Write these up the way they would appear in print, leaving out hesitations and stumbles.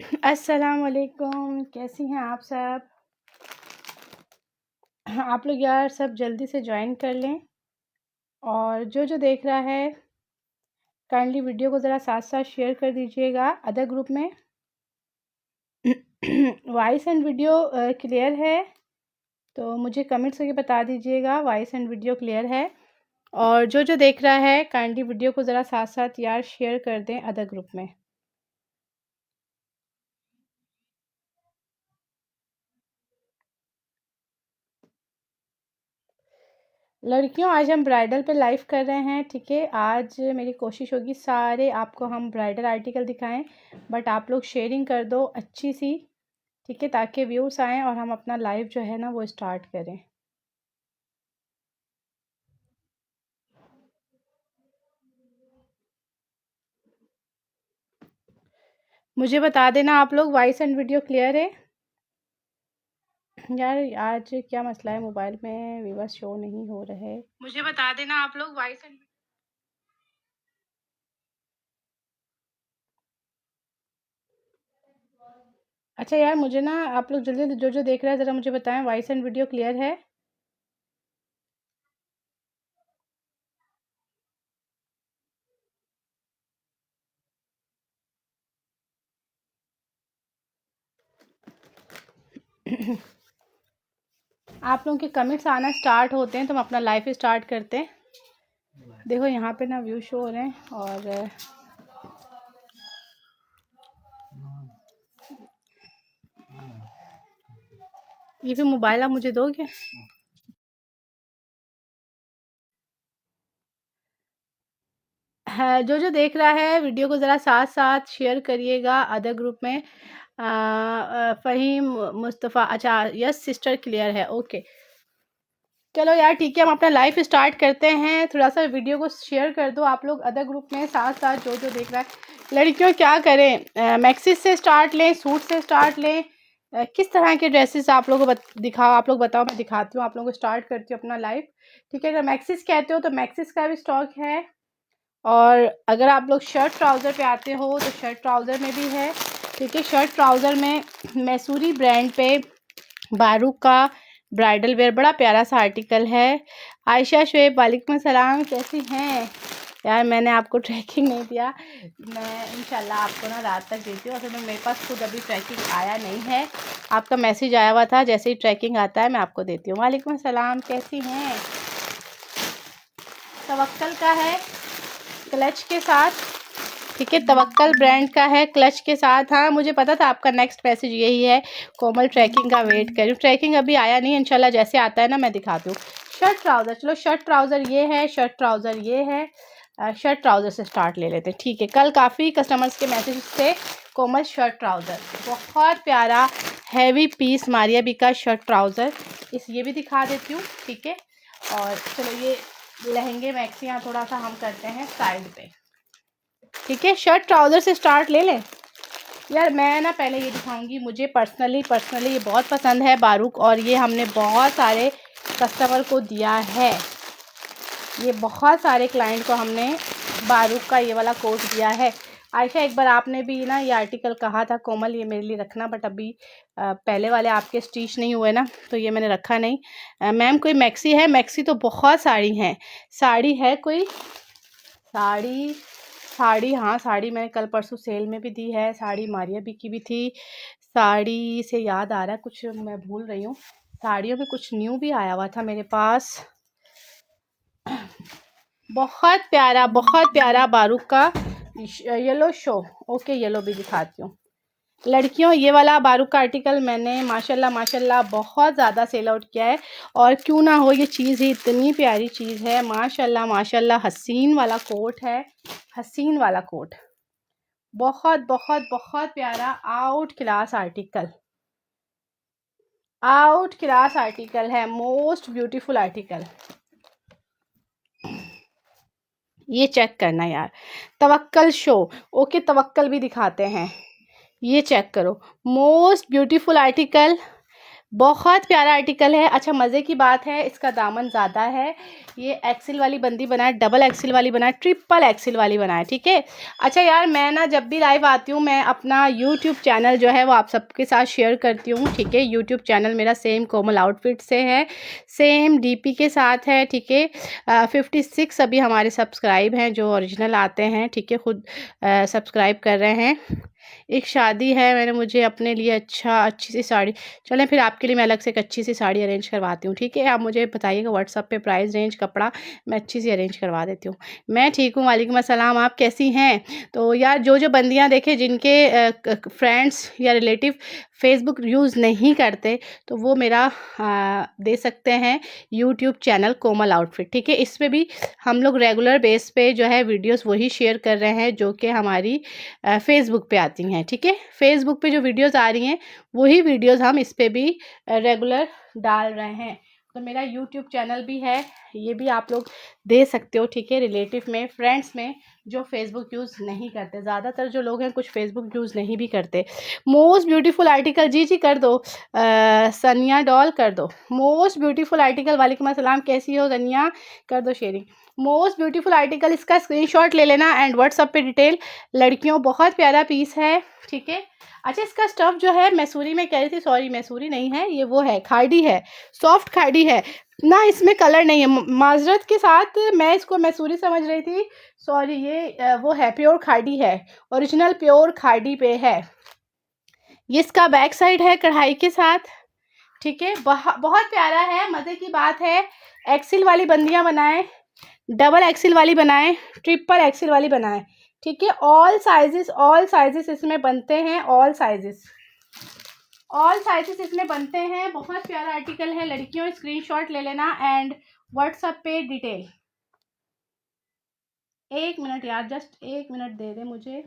अस्सलाम वालेकुम, कैसी हैं आप सब? आप लोग यार सब जल्दी से जॉइन कर लें और जो देख रहा है काइंडली वीडियो को ज़रा साथ-साथ शेयर कर दीजिएगा अदर ग्रुप में। वॉइस एंड वीडियो क्लियर है? तो मुझे कमेंट्स करके बता दीजिएगा वॉइस एंड वीडियो क्लियर है। और जो देख रहा है काइंडली वीडियो को ज़रा साथ-साथ यार शेयर कर दें अदर ग्रुप में। लड़कियों, आज हम ब्राइडल पे लाइव कर रहे हैं, ठीक है। आज मेरी कोशिश होगी सारे आपको हम ब्राइडल आर्टिकल दिखाएं, बट आप लोग शेयरिंग कर दो अच्छी सी, ठीक है, ताकि व्यूज़ आएँ और हम अपना लाइव जो है ना वो स्टार्ट करें। मुझे बता देना आप लोग वॉइस एंड वीडियो क्लियर है? यार आज क्या मसला है, मोबाइल में व्यूअर्स शो नहीं हो रहे। मुझे बता देना आप लोग वॉइस एंड। अच्छा यार, मुझे ना आप लोग जल्दी जो देख रहे हैं ज़रा मुझे बताएं वॉइस एंड वीडियो क्लियर है? आप लोगों के कमेंट्स आना स्टार्ट होते हैं तो हम अपना लाइव स्टार्ट करते हैं। देखो यहाँ पे ना व्यू शो हो रहे हैं और ये भी मोबाइल आप मुझे दोगे? है जो देख रहा है वीडियो को ज़रा साथ साथ शेयर करिएगा अदर ग्रुप में। फ़हीम मुस्तफ़ा, अच्छा यस सिस्टर क्लियर है, ओके। चलो यार ठीक है, हम अपना लाइव स्टार्ट करते हैं। थोड़ा सा वीडियो को शेयर कर दो आप लोग अदर ग्रुप में, साथ साथ जो देख रहा है। लड़कियों क्या करें, मैक्सिस से स्टार्ट लें, सूट से स्टार्ट लें, किस तरह के ड्रेसेस आप लोगों को दिखाओ, आप लोग बताओ, मैं दिखाती हूँ आप लोगों को। स्टार्ट करती हूँ अपना लाइव, ठीक है। अगर मैक्सिस कहते हो तो मैक्सिस का भी स्टॉक है, और अगर आप लोग शर्ट ट्राउज़र पे आते हो तो शर्ट ट्राउज़र में भी है, ठीक है। शर्ट ट्राउज़र में मैसूरी ब्रांड पे बारूक का ब्राइडल वेयर बड़ा प्यारा सा आर्टिकल है। आयशा शुएब, वालेकुम सलाम, कैसी हैं यार? मैंने आपको ट्रैकिंग नहीं दिया, मैं इंशाल्लाह आपको ना रात तक देती हूँ। असल में मेरे पास खुद अभी ट्रैकिंग आया नहीं है, आपका मैसेज आया हुआ था, जैसे ही ट्रैकिंग आता है मैं आपको देती हूँ। वालेकुम सलाम, कैसी हैं? तवक्कल का है क्लच के साथ, ठीक है। तवक्कल ब्रांड का है क्लच के साथ। हाँ मुझे पता था आपका नेक्स्ट मैसेज यही है। कोमल ट्रैकिंग का वेट कर रही हूँ, ट्रैकिंग अभी आया नहीं, इंशाल्लाह जैसे आता है ना मैं दिखाती हूँ। शर्ट ट्राउज़र, चलो शर्ट ट्राउज़र ये है, शर्ट ट्राउज़र ये है। शर्ट ट्राउज़र से स्टार्ट ले लेते हैं, ठीक है। कल काफ़ी कस्टमर्स के मैसेज थे। कोमल शर्ट ट्राउज़र बहुत प्यारा हैवी पीस मारिया बी का शर्ट ट्राउज़र, ये भी दिखा देती हूँ, ठीक है। और चलो ये लहंगे मैक्सी यहाँ थोड़ा सा हम करते हैं साइड पे, ठीक है। शर्ट ट्राउज़र से स्टार्ट ले लें। यार मैं ना पहले ये दिखाऊंगी, मुझे पर्सनली ये बहुत पसंद है बारूक, और ये हमने बहुत सारे कस्टमर को दिया है। ये बहुत सारे क्लाइंट को हमने बारूक का ये वाला कोट दिया है। आयशा एक बार आपने भी ना ये आर्टिकल कहा था कोमल ये मेरे लिए रखना, बट अभी पहले वाले आपके स्टिच नहीं हुए ना, तो ये मैंने रखा नहीं। मैम कोई मैक्सी है? मैक्सी तो बहुत साड़ी हैं। साड़ी है कोई? साड़ी हाँ, साड़ी मैंने कल परसों सेल में भी दी है, साड़ी मारिया बी की भी थी। साड़ी से याद आ रहा है, कुछ मैं भूल रही हूँ, साड़ियों में कुछ न्यू भी आया हुआ था मेरे पास। बहुत प्यारा बारूक का येलो शो, ओके येलो भी दिखाती हूँ। लड़कियों ये वाला बारूक का आर्टिकल मैंने माशाल्लाह बहुत ज़्यादा सेल आउट किया है, और क्यों ना हो, ये चीज़ ही इतनी प्यारी चीज़ है, माशाल्लाह हसीन वाला कोट है, हसीन वाला कोट, बहुत प्यारा आउट क्लास आर्टिकल है, मोस्ट ब्यूटीफुल आर्टिकल। ये चेक करना यार, तवक्कल शो, ओके तवक्कल भी दिखाते हैं, ये चेक करो, मोस्ट ब्यूटीफुल आर्टिकल बहुत प्यारा आर्टिकल है। अच्छा मज़े की बात है, इसका दामन ज़्यादा है। ये एक्सेल वाली बंदी बनाए, डबल एक्सेल वाली बनाए, ट्रिपल एक्सेल वाली बनाए, ठीक है। अच्छा यार, मैं ना जब भी लाइव आती हूँ मैं अपना यूट्यूब चैनल जो है वो आप सबके साथ शेयर करती हूँ, ठीक है। यूट्यूब चैनल मेरा सेम कोमल आउटफिट से है, सेम डीपी के साथ है, ठीक है। 56 अभी हमारे सब्सक्राइब हैं जो ओरिजिनल आते हैं, ठीक है। खुद सब्सक्राइब कर रहे हैं। एक शादी है, मैंने मुझे अपने लिए अच्छी सी साड़ी, चलें फिर आपके लिए मैं अलग से एक अच्छी सी साड़ी अरेंज करवाती हूँ, ठीक है। आप मुझे बताइएगा व्हाट्सअप पे प्राइस रेंज, कपड़ा मैं अच्छी सी अरेंज करवा देती हूँ। मैं ठीक हूँ, वालेकुम अस्सलाम, आप कैसी हैं। तो यार जो बंदियाँ देखें जिनके फ्रेंड्स या रिलेटिव फेसबुक यूज़ नहीं करते तो वो मेरा दे सकते हैं यूट्यूब चैनल कोमल आउटफिट, ठीक है। इस पर भी हम लोग रेगुलर बेस पे जो है वीडियोस वही शेयर कर रहे हैं जो कि हमारी फेसबुक पे आती हैं, ठीक है। फेसबुक पे जो वीडियोस आ रही हैं वही वीडियोस हम इस पे भी रेगुलर डाल रहे हैं। तो मेरा यूट्यूब चैनल भी है, ये भी आप लोग दे सकते हो, ठीक है। रिलेटिव में, फ्रेंड्स में जो फेसबुक यूज़ नहीं करते, ज़्यादातर जो लोग हैं कुछ फेसबुक यूज़ नहीं भी करते। मोस्ट ब्यूटीफुल आर्टिकल, जी कर दो, सनिया डॉल कर दो मोस्ट ब्यूटीफुल आर्टिकल। वालेकुम अस्सलाम, कैसी हो सनिया, कर दो शेयरिंग। मोस्ट ब्यूटीफुल आर्टिकल, इसका स्क्रीनशॉट ले लेना एंड व्हाट्सअप पे डिटेल। लड़कियों बहुत प्यारा पीस है, ठीक है। अच्छा इसका स्टफ़ जो है मैसूरी में कह रही थी, सॉरी मैसूरी नहीं है, ये वो है खाड़ी है, सॉफ्ट खाड़ी है ना, इसमें कलर नहीं है। माजरत के साथ मैं इसको मैसूरी समझ रही थी, सॉरी ये वो है प्योर खाड़ी है, ओरिजिनल प्योर खाड़ी पे है। ये इसका बैक साइड है कढ़ाई के साथ, ठीक है। बहुत प्यारा है, मज़े की बात है। एक्सेल वाली बंदियां बनाएं, डबल एक्सेल वाली बनाएं, ट्रिपल एक्सेल वाली बनाएं, ठीक है। ऑल साइजेस इसमें बनते हैं, ऑल साइजेस इसमें बनते हैं। बहुत प्यारा आर्टिकल है लड़कियों, स्क्रीनशॉट ले लेना एंड व्हाट्सएप पे डिटेल। एक मिनट यार, जस्ट एक मिनट दे दे मुझे।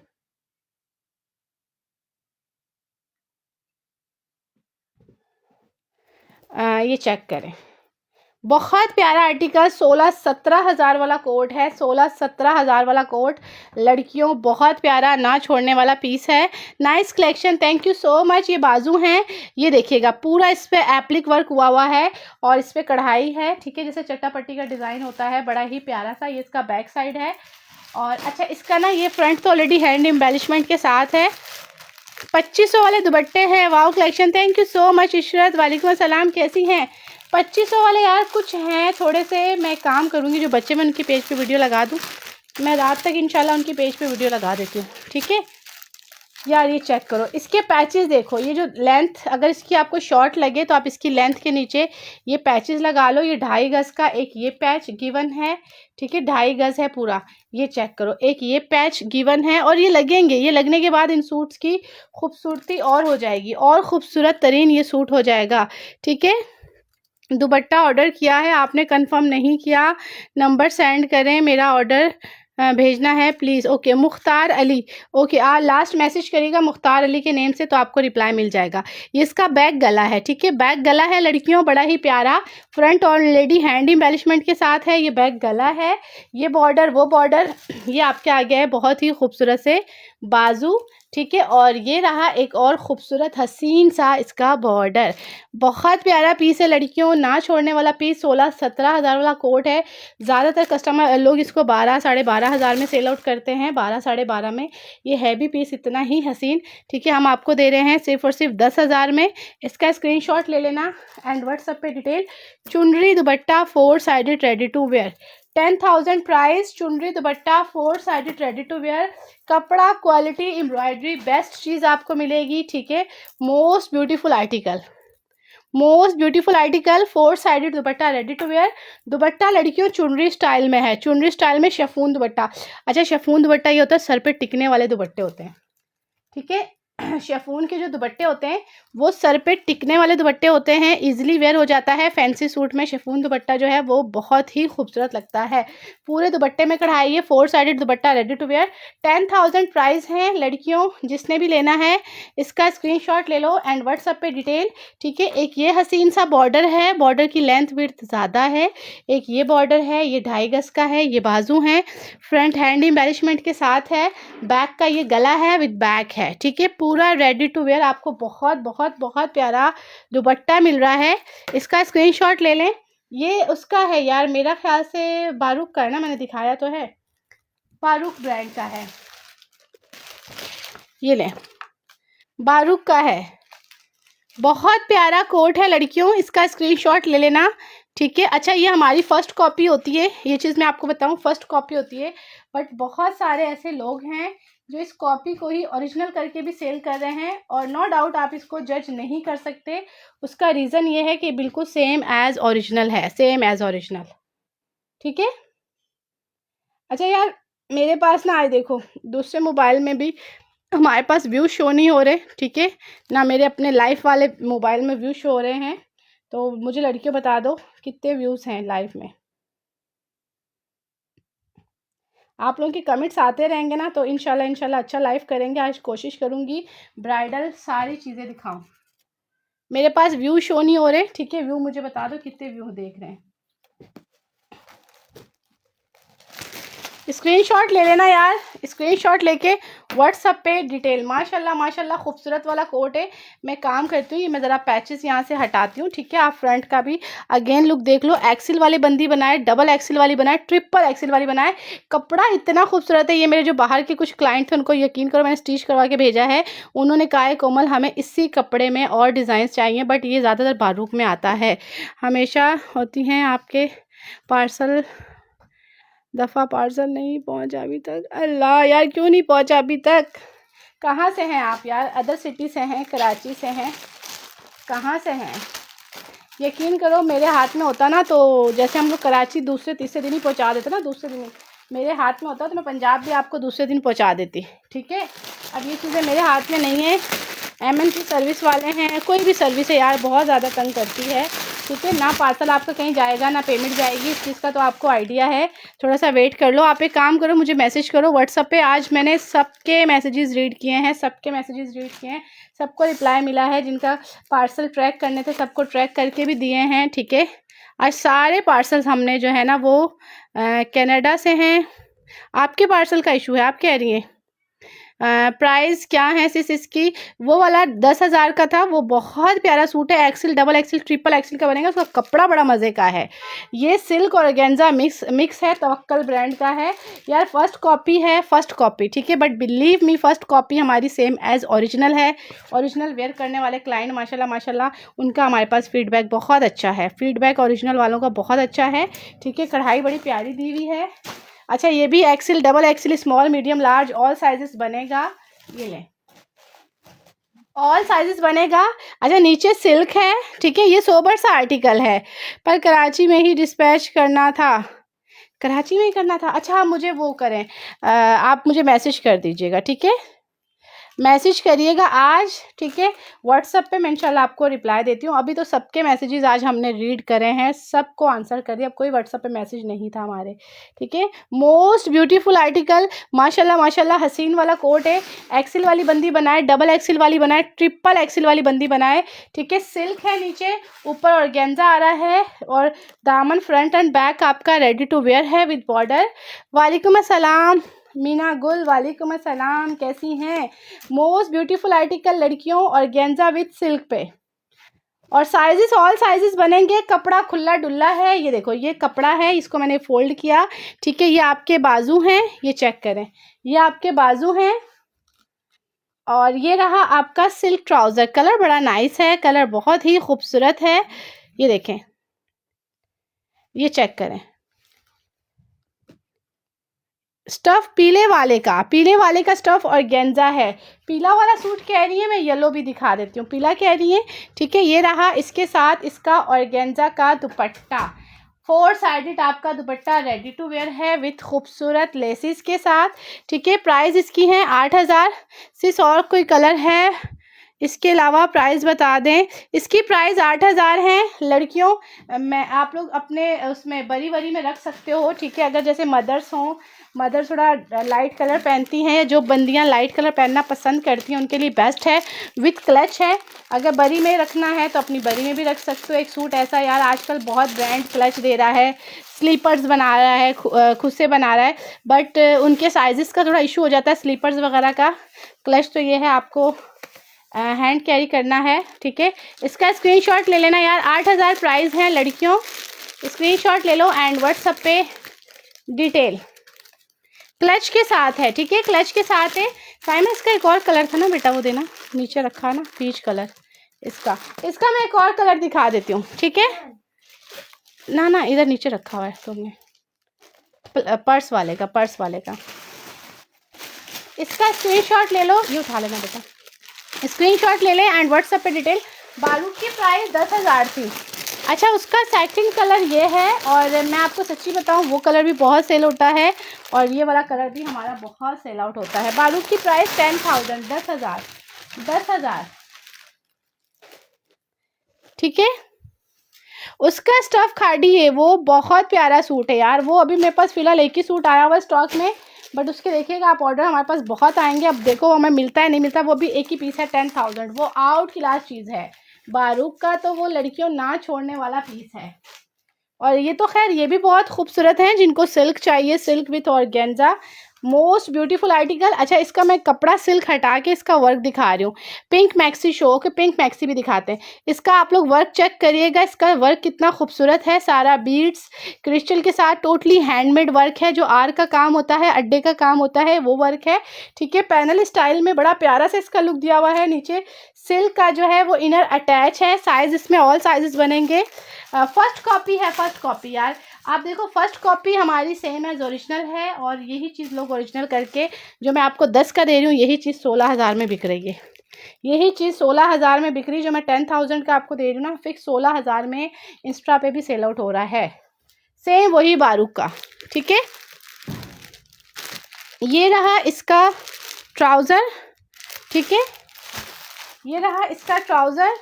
ये चेक करें, बहुत प्यारा आर्टिकल। 16-17 हज़ार वाला कोट है, 16-17 हज़ार वाला कोट लड़कियों, बहुत प्यारा ना छोड़ने वाला पीस है। Nice collection, thank you so much. ये बाजू हैं, ये देखिएगा पूरा इस पर एप्लिक वर्क हुआ है और इस पर कढ़ाई है, ठीक है। जैसे चट्टापट्टी का डिज़ाइन होता है, बड़ा ही प्यारा सा। ये इसका बैक साइड है और अच्छा इसका ना ये फ्रंट तो ऑलरेडी हैंड एम्बेलिशमेंट के साथ है। 2500 वाले दुपट्टे हैं, wow collection, thank you so much Ishrat, वालेकुम अस्सलाम, कैसी हैं। 2500 वाले यार कुछ हैं थोड़े से, मैं काम करूँगी जो बच्चे मैं उनकी पेज पे वीडियो लगा दूँ, मैं रात तक इंशाल्लाह उनकी पेज पे वीडियो लगा देती हूँ, ठीक है। यार ये चेक करो, इसके पैचेस देखो, ये जो लेंथ अगर इसकी आपको शॉर्ट लगे तो आप इसकी लेंथ के नीचे ये पैचेस लगा लो। ये 2.5 गज़ का एक ये पैच गिवन है, ठीक है, 2.5 गज़ है पूरा। ये चेक करो, एक ये पैच गिवन है और ये लगेंगे, ये लगने के बाद इन सूट्स की खूबसूरती और हो जाएगी, और खूबसूरत तरीन ये सूट हो जाएगा, ठीक है। दुपट्टा ऑर्डर किया है आपने, कंफर्म नहीं किया, नंबर सेंड करें, मेरा ऑर्डर भेजना है please. Okay Mukhtar Ali, okay last message करिएगा मुख्तार अली के नेम से तो आपको रिप्लाई मिल जाएगा। ये इसका बैक गला है, ठीक है, बैक गला है लड़कियों, बड़ा ही प्यारा। फ्रंट ऑलरेडी हैंड एम्बेलिशमेंट के साथ है, ये बैक गला है। ये बॉर्डर वो बॉर्डर ये आपके आगे है, बहुत ही खूबसूरत से बाजू, ठीक है। और ये रहा एक और ख़ूबसूरत हसीन सा इसका बॉर्डर। बहुत प्यारा पीस है लड़कियों, ना छोड़ने वाला पीस। 16-17 हज़ार वाला कोट है। ज़्यादातर कस्टमर लोग इसको 12-12.5 हज़ार में सेल आउट करते हैं, 12-12.5 में। ये हैवी पीस इतना ही हसीन, ठीक है, हम आपको दे रहे हैं सिर्फ और सिर्फ 10 हज़ार में। इसका स्क्रीनशॉट ले लेना एंड व्हाट्सएप पे detail. Chunri dupatta 4 sided ready to wear, 10,000 price. Chunri dupatta 4 sided ready to wear, कपड़ा क्वालिटी एम्ब्रॉयडरी बेस्ट चीज़ आपको मिलेगी, ठीक है। Most beautiful article, most beautiful article, 4 sided dupatta ready to wear. Dupatta लड़कियों चुनरी स्टाइल में है, चुनरी स्टाइल में शिफॉन दुपट्टा। अच्छा शिफॉन दुपट्टा ये होता है सर पे टिकने वाले दुपट्टे होते हैं, ठीक है। शिफॉन के जो दुपट्टे होते हैं वो सर पे टिकने वाले दुपट्टे होते हैं, इजीली वेयर हो जाता है। फैंसी सूट में शिफॉन दुपट्टा जो है वो बहुत ही खूबसूरत लगता है। पूरे दुपट्टे में कढ़ाई है, 4 sided dupatta ready to wear, 10,000 price है लड़कियों। जिसने भी लेना है इसका स्क्रीनशॉट ले लो एंड व्हाट्सएप पे डिटेल, ठीक है। एक ये हसीन सा बॉर्डर है, बॉर्डर की लेंथ विड्थ ज़्यादा है। एक ये बॉर्डर है, ये 2.5 गज़ का है, ये बाजू हैं, फ्रंट हैंड एम्बेलिशमेंट के साथ है। बैक का ये गला है विद बैक है, ठीक है। पूरा रेडी टू वेयर आपको बहुत बहुत बहुत प्यारा दुपट्टा मिल रहा है। इसका स्क्रीनशॉट ले लें। ये उसका है यार, मेरा ख्याल से बारूक का है ना, मैंने दिखाया तो है, बारूक ब्रांड का है। ये लें, बारूक का है, बहुत प्यारा कोट है लड़कियों, इसका स्क्रीनशॉट ले लेना, ठीक है। अच्छा, ये हमारी फ़र्स्ट कॉपी होती है, ये चीज़ मैं आपको बताऊं, फ़र्स्ट कॉपी होती है, बट बहुत सारे ऐसे लोग हैं जो इस कॉपी को ही ओरिजिनल करके भी सेल कर रहे हैं, और नो डाउट आप इसको जज नहीं कर सकते। उसका रीज़न ये है कि बिल्कुल सेम एज़ ओरिजिनल है, सेम एज़ ओरिजिनल, ठीक है। अच्छा यार, मेरे पास ना, आए देखो, दूसरे मोबाइल में भी हमारे पास व्यू शो नहीं हो रहे, ठीक है ना, मेरे अपने लाइफ वाले मोबाइल में व्यू शो हो रहे हैं। तो मुझे लड़कियों बता दो कितने व्यूज़ हैं लाइव में। आप लोगों के कमेंट्स आते रहेंगे ना, तो इंशाल्लाह अच्छा लाइव करेंगे। आज कोशिश करूँगी ब्राइडल सारी चीज़ें दिखाऊं। मेरे पास व्यू शो नहीं हो रहे, ठीक है, व्यू मुझे बता दो कितने व्यू देख रहे हैं। स्क्रीनशॉट ले लेना यार, स्क्रीनशॉट लेके व्हाट्सअप पे डिटेल। माशाल्लाह माशाल्लाह खूबसूरत वाला कोट है। मैं काम करती हूँ, ये मैं ज़रा पैचेस यहाँ से हटाती हूँ, ठीक है। आप फ्रंट का भी अगेन लुक देख लो। एक्सिल वाली बंदी बनाए, डबल एक्सिल वाली बनाए, ट्रिपल एक्सिल वाली बनाए, कपड़ा इतना खूबसूरत है। ये मेरे जो बाहर के कुछ क्लाइंट थे, उनको यकीन करो मैंने स्टिच करवा के भेजा है। उन्होंने कहा है कोमल हमें इसी कपड़े में और डिज़ाइन चाहिए, बट ये ज़्यादातर बारूक में आता है। हमेशा होती हैं आपके पार्सल, दफ़ा पार्सल नहीं पहुंचा अभी तक। अल्लाह यार, क्यों नहीं पहुंचा अभी तक? कहाँ से हैं आप यार? अदर सिटी से हैं, कराची से हैं, कहाँ से हैं? यकीन करो मेरे हाथ में होता ना, तो जैसे हम लोग कराची दूसरे तीसरे दिन ही पहुंचा देते ना, दूसरे दिन मेरे हाथ में होता तो मैं पंजाब भी आपको दूसरे दिन पहुंचा देती, ठीक है। अब ये चीज़ें मेरे हाथ में नहीं है। MNC सर्विस वाले हैं, कोई भी सर्विस है यार, बहुत ज़्यादा तंग करती है, ठीक है ना। पार्सल आपका कहीं जाएगा ना पेमेंट जाएगी, इस चीज़ का तो आपको आइडिया है। थोड़ा सा वेट कर लो। आप एक काम करो, मुझे मैसेज करो व्हाट्सअप पे। आज मैंने सबके मैसेजेस रीड किए हैं, सबके मैसेजेस रीड किए हैं, सबको रिप्लाई मिला है। जिनका पार्सल ट्रैक करने थे सबको ट्रैक करके भी दिए हैं, ठीक है। आज सारे पार्सल्स हमने जो है ना वो कनाडा से हैं। आपके पार्सल का इशू है, आप कह रही हैं। प्राइस क्या है सिस इसकी? वो वाला 10,000 का था, वो बहुत प्यारा सूट है। XL, double XL, triple XL का बनेगा। उसका कपड़ा बड़ा मज़े का है। ये सिल्क और ऑर्गेन्जा मिक्स है, तवक्कल ब्रांड का है यार। फर्स्ट कॉपी है, फर्स्ट कॉपी, ठीक है, but believe me first copy हमारी सेम एज ओरिजिनल है। ओरिजिनल वेयर करने वाले क्लाइंट माशाल्लाह माशाल्लाह, उनका हमारे पास फीडबैक बहुत अच्छा है। फीडबैक ओरिजिनल वालों का बहुत अच्छा है, ठीक है। कढ़ाई बड़ी प्यारी दी हुई है। अच्छा, ये भी XL, double XL, small, medium, large, all sizes बनेगा। ये लें, ऑल साइजेस बनेगा। अच्छा, नीचे सिल्क है, ठीक है। ये सोबर सा आर्टिकल है, पर कराची में ही डिस्पैच करना था, कराची में ही करना था। अच्छा, आप मुझे वो करें, आप मुझे मैसेज कर दीजिएगा, ठीक है। मैसेज करिएगा आज, ठीक है। व्हाट्सएप पे मैं इंशाल्लाह आपको रिप्लाई देती हूँ। अभी तो सबके मैसेजेस आज हमने रीड करे हैं, सबको आंसर कर दिया। अब कोई व्हाट्सएप पे मैसेज नहीं था हमारे, ठीक है। मोस्ट ब्यूटीफुल आर्टिकल, माशाल्लाह माशाल्लाह, हसीन वाला कोट है। एक्सेल वाली बंदी बनाए, डबल एक्सेल वाली बनाए, ट्रिपल एक्सेल वाली बंदी बनाए, ठीक है। सिल्क है नीचे, ऊपर ऑर्गेन्जा आ रहा है, और दामन फ्रंट एंड बैक आपका रेडी टू वेयर है विद बॉर्डर। वालेकुम अस्सलाम मीना गुल, वालेकुम अस्सलाम, कैसी हैं? मोस्ट ब्यूटीफुल आर्टिकल लड़कियों, ऑर्गेन्जा विद सिल्क पे, और साइजेस ऑल साइजेस बनेंगे। कपड़ा खुला डुल्ला है, ये देखो ये कपड़ा है, इसको मैंने फोल्ड किया, ठीक है। ये आपके बाजू हैं, ये चेक करें, ये आपके बाजू हैं, और ये रहा आपका सिल्क ट्राउज़र। कलर बड़ा नाइस है, कलर बहुत ही खूबसूरत है। ये देखें, ये चेक करें, स्टफ पीले वाले का स्टफ ऑर्गेन्जा है। पीला वाला सूट कह रही है, मैं येलो भी दिखा देती हूँ। पीला कह रही है, ठीक है। ये रहा इसके साथ इसका ऑर्गेन्जा का दुपट्टा, 4 साइडेड आपका दुपट्टा रेडी टू वेयर है विथ खूबसूरत लेसिस के साथ, ठीक है। प्राइस इसकी है 8,000। सिर्फ और कोई कलर है इसके अलावा प्राइस बता दें। इसकी प्राइस 8,000 है लड़कियों। मैं आप लोग अपने उसमें बरी बरी में रख सकते हो, ठीक है। अगर जैसे मदर्स हों, मदर थोड़ा लाइट कलर पहनती हैं, जो बंदियां लाइट कलर पहनना पसंद करती हैं उनके लिए बेस्ट है। विथ क्लच है, अगर बरी में रखना है तो अपनी बरी में भी रख सकते हो। एक सूट ऐसा यार, आजकल बहुत ब्रांड क्लच दे रहा है, स्लीपर्स बना रहा है, खुद से बना रहा है, बट उनके साइजेस का थोड़ा इशू हो जाता है स्लीपर्स वगैरह का। क्लच तो ये है आपको हैंड कैरी करना है, ठीक है। इसका स्क्रीनशॉट ले लेना यार, 8000 प्राइस है लड़कियों, स्क्रीनशॉट ले लो एंड व्हाट्सएप पे डिटेल। क्लच के साथ है, ठीक है, क्लच के साथ है। साइमा इसका एक और कलर था ना बेटा, वो देना, नीचे रखा ना पीच कलर। इसका मैं एक और कलर दिखा देती हूँ, ठीक है ना, ना इधर नीचे रखा हुआ है तुमने, पर्स वाले का। इसका स्क्रीनशॉट ले लो, ये उठा लेना बेटा, स्क्रीनशॉट ले ले एंड व्हाट्सएप पे डिटेल। बारूद की प्राइस 10,000 थी। अच्छा, उसका सेकंड कलर ये है, और मैं आपको सच्ची बताऊं वो कलर भी बहुत सेल होता है, और ये वाला कलर भी हमारा बहुत सेल आउट होता है। बारूद की प्राइस 10,000, 10,000, ठीक है। उसका स्टफ खाड़ी है, वो बहुत प्यारा सूट है यार, वो अभी मेरे पास फिलहाल एक ही सूट आया हुआ स्टॉक में, बट उसके देखिएगा आप ऑर्डर हमारे पास बहुत आएंगे। अब देखो हमें मिलता है नहीं मिलता, वो भी एक ही पीस है 10,000, वो आउट क्लास चीज़ है। बारूक का तो वो लड़कियों ना छोड़ने वाला पीस है। और ये तो खैर ये भी बहुत खूबसूरत है, जिनको सिल्क चाहिए, silk with organza, most beautiful article. अच्छा, इसका मैं कपड़ा सिल्क हटा के इसका वर्क दिखा रही हूँ। पिंक मैक्सी शो के, पिंक मैक्सी भी दिखाते हैं। इसका आप लोग वर्क चेक करिएगा, इसका वर्क कितना खूबसूरत है, सारा बीड्स क्रिस्टल के साथ, टोटली हैंडमेड वर्क है। जो आर का काम होता है, अड्डे का काम होता है, वो वर्क है, ठीक है। पैनल स्टाइल में बड़ा प्यारा से इसका लुक दिया हुआ है। नीचे सिल्क का जो है वो इनर अटैच है। साइज इसमें ऑल साइजेस बनेंगे। फर्स्ट कॉपी है, फर्स्ट कॉपी यार, आप देखो फर्स्ट कॉपी हमारी सेम एज ओरिजिनल है, और यही चीज़ लोग ओरिजिनल करके, जो मैं आपको 10 का दे रही हूँ, यही चीज़ 16,000 में बिक रही है। यही चीज़ 16,000 में बिक रही है, जो मैं 10,000 का आपको दे रही हूँ ना, फिक्स 16,000 में इंस्टा पे भी सेल आउट हो रहा है। सेम वही बारूक का, ठीक है। ये रहा इसका ट्राउज़र, ठीक है, ये रहा इसका ट्राउज़र,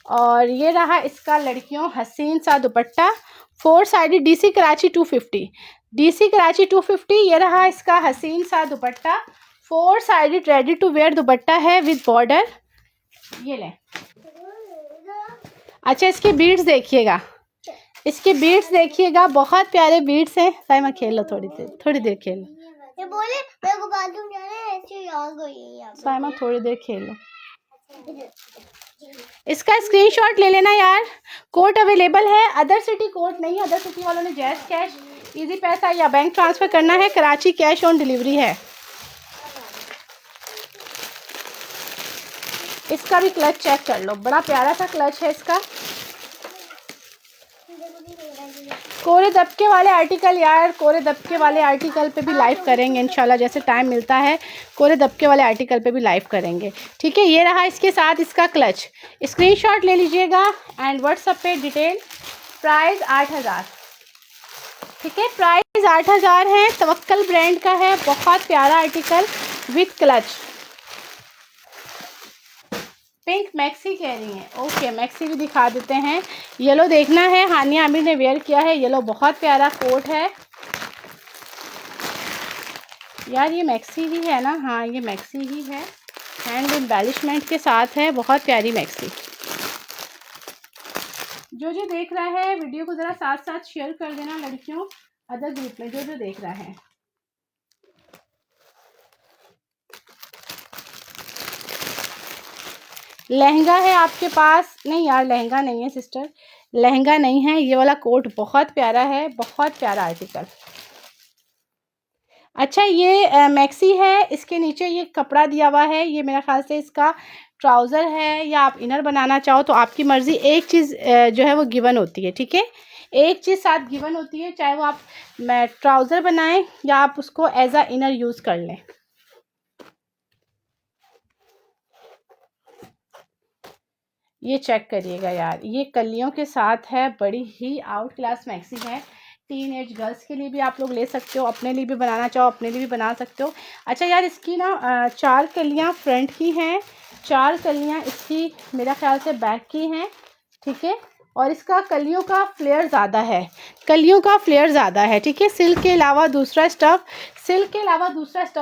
और ये रहा इसका लड़कियों हसीन सा dupatta, 4 sided DC Karachi 250, DC Karachi 250। ये रहा इसका हसीन सा dupatta, 4 sided ready to wear dupatta है विद बॉर्डर, ये लें। अच्छा, इसके बीड्स देखिएगा, इसके बीड्स देखिएगा, बहुत प्यारे बीड्स हैं। साइमा खेल लो, थोड़ी देर खेल लो, ये बोले मेरे को बाथरूम जाना है, ऐसे याद गई साइमा थोड़ी देर खेल लो। इसका स्क्रीनशॉट ले लेना यार, कोड अवेलेबल है, अदर सिटी कोड नहीं, अदर सिटी वालों ने जैज़ कैश, इजी पैसा या बैंक ट्रांसफ़र करना है, कराची कैश ऑन डिलीवरी है। इसका भी क्लच चेक कर लो, बड़ा प्यारा सा क्लच है इसका। कोरे दबके वाले आर्टिकल यार, कोरे दबके वाले आर्टिकल पे भी लाइव करेंगे इंशाल्लाह, जैसे टाइम मिलता है कोरे दबके वाले आर्टिकल पे भी लाइव करेंगे, ठीक है। ये रहा इसके साथ इसका क्लच, स्क्रीनशॉट ले लीजिएगा एंड व्हाट्सएप पे डिटेल। प्राइस 8,000, ठीक है, प्राइस 8,000 है। तवक्कल ब्रांड का है, बहुत प्यारा article with clutch. Pink maxi कह रही हैं, ओके मैक्सी भी दिखा देते हैं। येलो देखना है, हानिया आमिर ने वेयर किया है, येलो बहुत प्यारा कोट है यार, ये मैक्सी ही है ना, हाँ ये मैक्सी ही है, हैंड एम्बेलिशमेंट के साथ है, बहुत प्यारी मैक्सी। जो देख रहा है वीडियो को ज़रा साथ साथ शेयर कर देना लड़कियों, अदर ग्रुप में जो देख रहा है। लहंगा है आपके पास? नहीं यार लहंगा नहीं है सिस्टर, लहंगा नहीं है। ये वाला कोट बहुत प्यारा है, बहुत प्यारा आर्टिकल। अच्छा, ये मैक्सी है, इसके नीचे ये कपड़ा दिया हुआ है, ये मेरा ख्याल से इसका ट्राउज़र है, या आप इनर बनाना चाहो तो आपकी मर्ज़ी। एक चीज़ जो है वो गिवन होती है, ठीक है, एक चीज़ साथ गिवन होती है, चाहे वो आप ट्राउज़र बनाएं या आप उसको एज अ इनर यूज़ कर लें। ये चेक करिएगा यार, ये कलियों के साथ है, बड़ी ही आउट क्लास मैक्सी है। टीन एज गर्ल्स के लिए भी आप लोग ले सकते हो, अपने लिए भी बनाना चाहो अपने लिए भी बना सकते हो। अच्छा यार, इसकी ना 4 कलियाँ फ्रंट की हैं, 4 कलियाँ इसकी मेरा ख्याल से बैक की हैं, ठीक है। और इसका कलियों का फ्लेयर ज़्यादा है, कलियों का फ्लेयर ज़्यादा है, ठीक है। सिल्क के अलावा दूसरा स्टफ़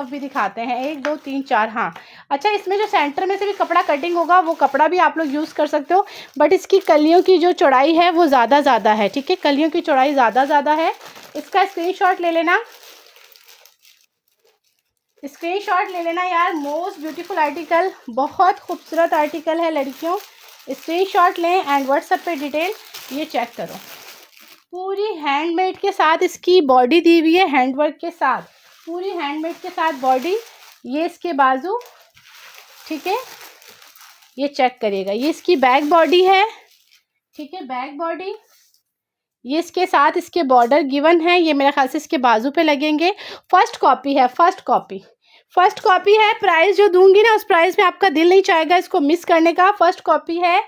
भी दिखाते हैं, 1 2 3 4, हाँ। अच्छा, इसमें जो सेंटर में से भी कपड़ा कटिंग होगा वो कपड़ा भी आप लोग यूज़ कर सकते हो, बट इसकी कलियों की जो चौड़ाई है वो ज़्यादा है, ठीक है, कलियों की चौड़ाई ज़्यादा है। इसका स्क्रीनशॉट ले लेना, स्क्रीनशॉट ले लेना यार, मोस्ट ब्यूटीफुल आर्टिकल, बहुत खूबसूरत आर्टिकल है लड़कियों। स्क्रीनशॉट लें एंड व्हाट्सएप पे डिटेल ये चेक करो। पूरी हैंडमेड के साथ इसकी बॉडी दी हुई है, हैंडवर्क के साथ, पूरी हैंडमेड के साथ बॉडी। ये इसके बाजू, ठीक है, ये चेक करिएगा। ये इसकी बैक बॉडी है, ठीक है, बैक बॉडी। ये इसके साथ इसके बॉर्डर गिवन है, ये मेरे ख्याल से इसके बाजू पे लगेंगे। फर्स्ट कॉपी है, फर्स्ट कॉपी है। प्राइस जो दूंगी ना उस प्राइस में आपका दिल नहीं चाहेगा इसको मिस करने का। फर्स्ट कॉपी है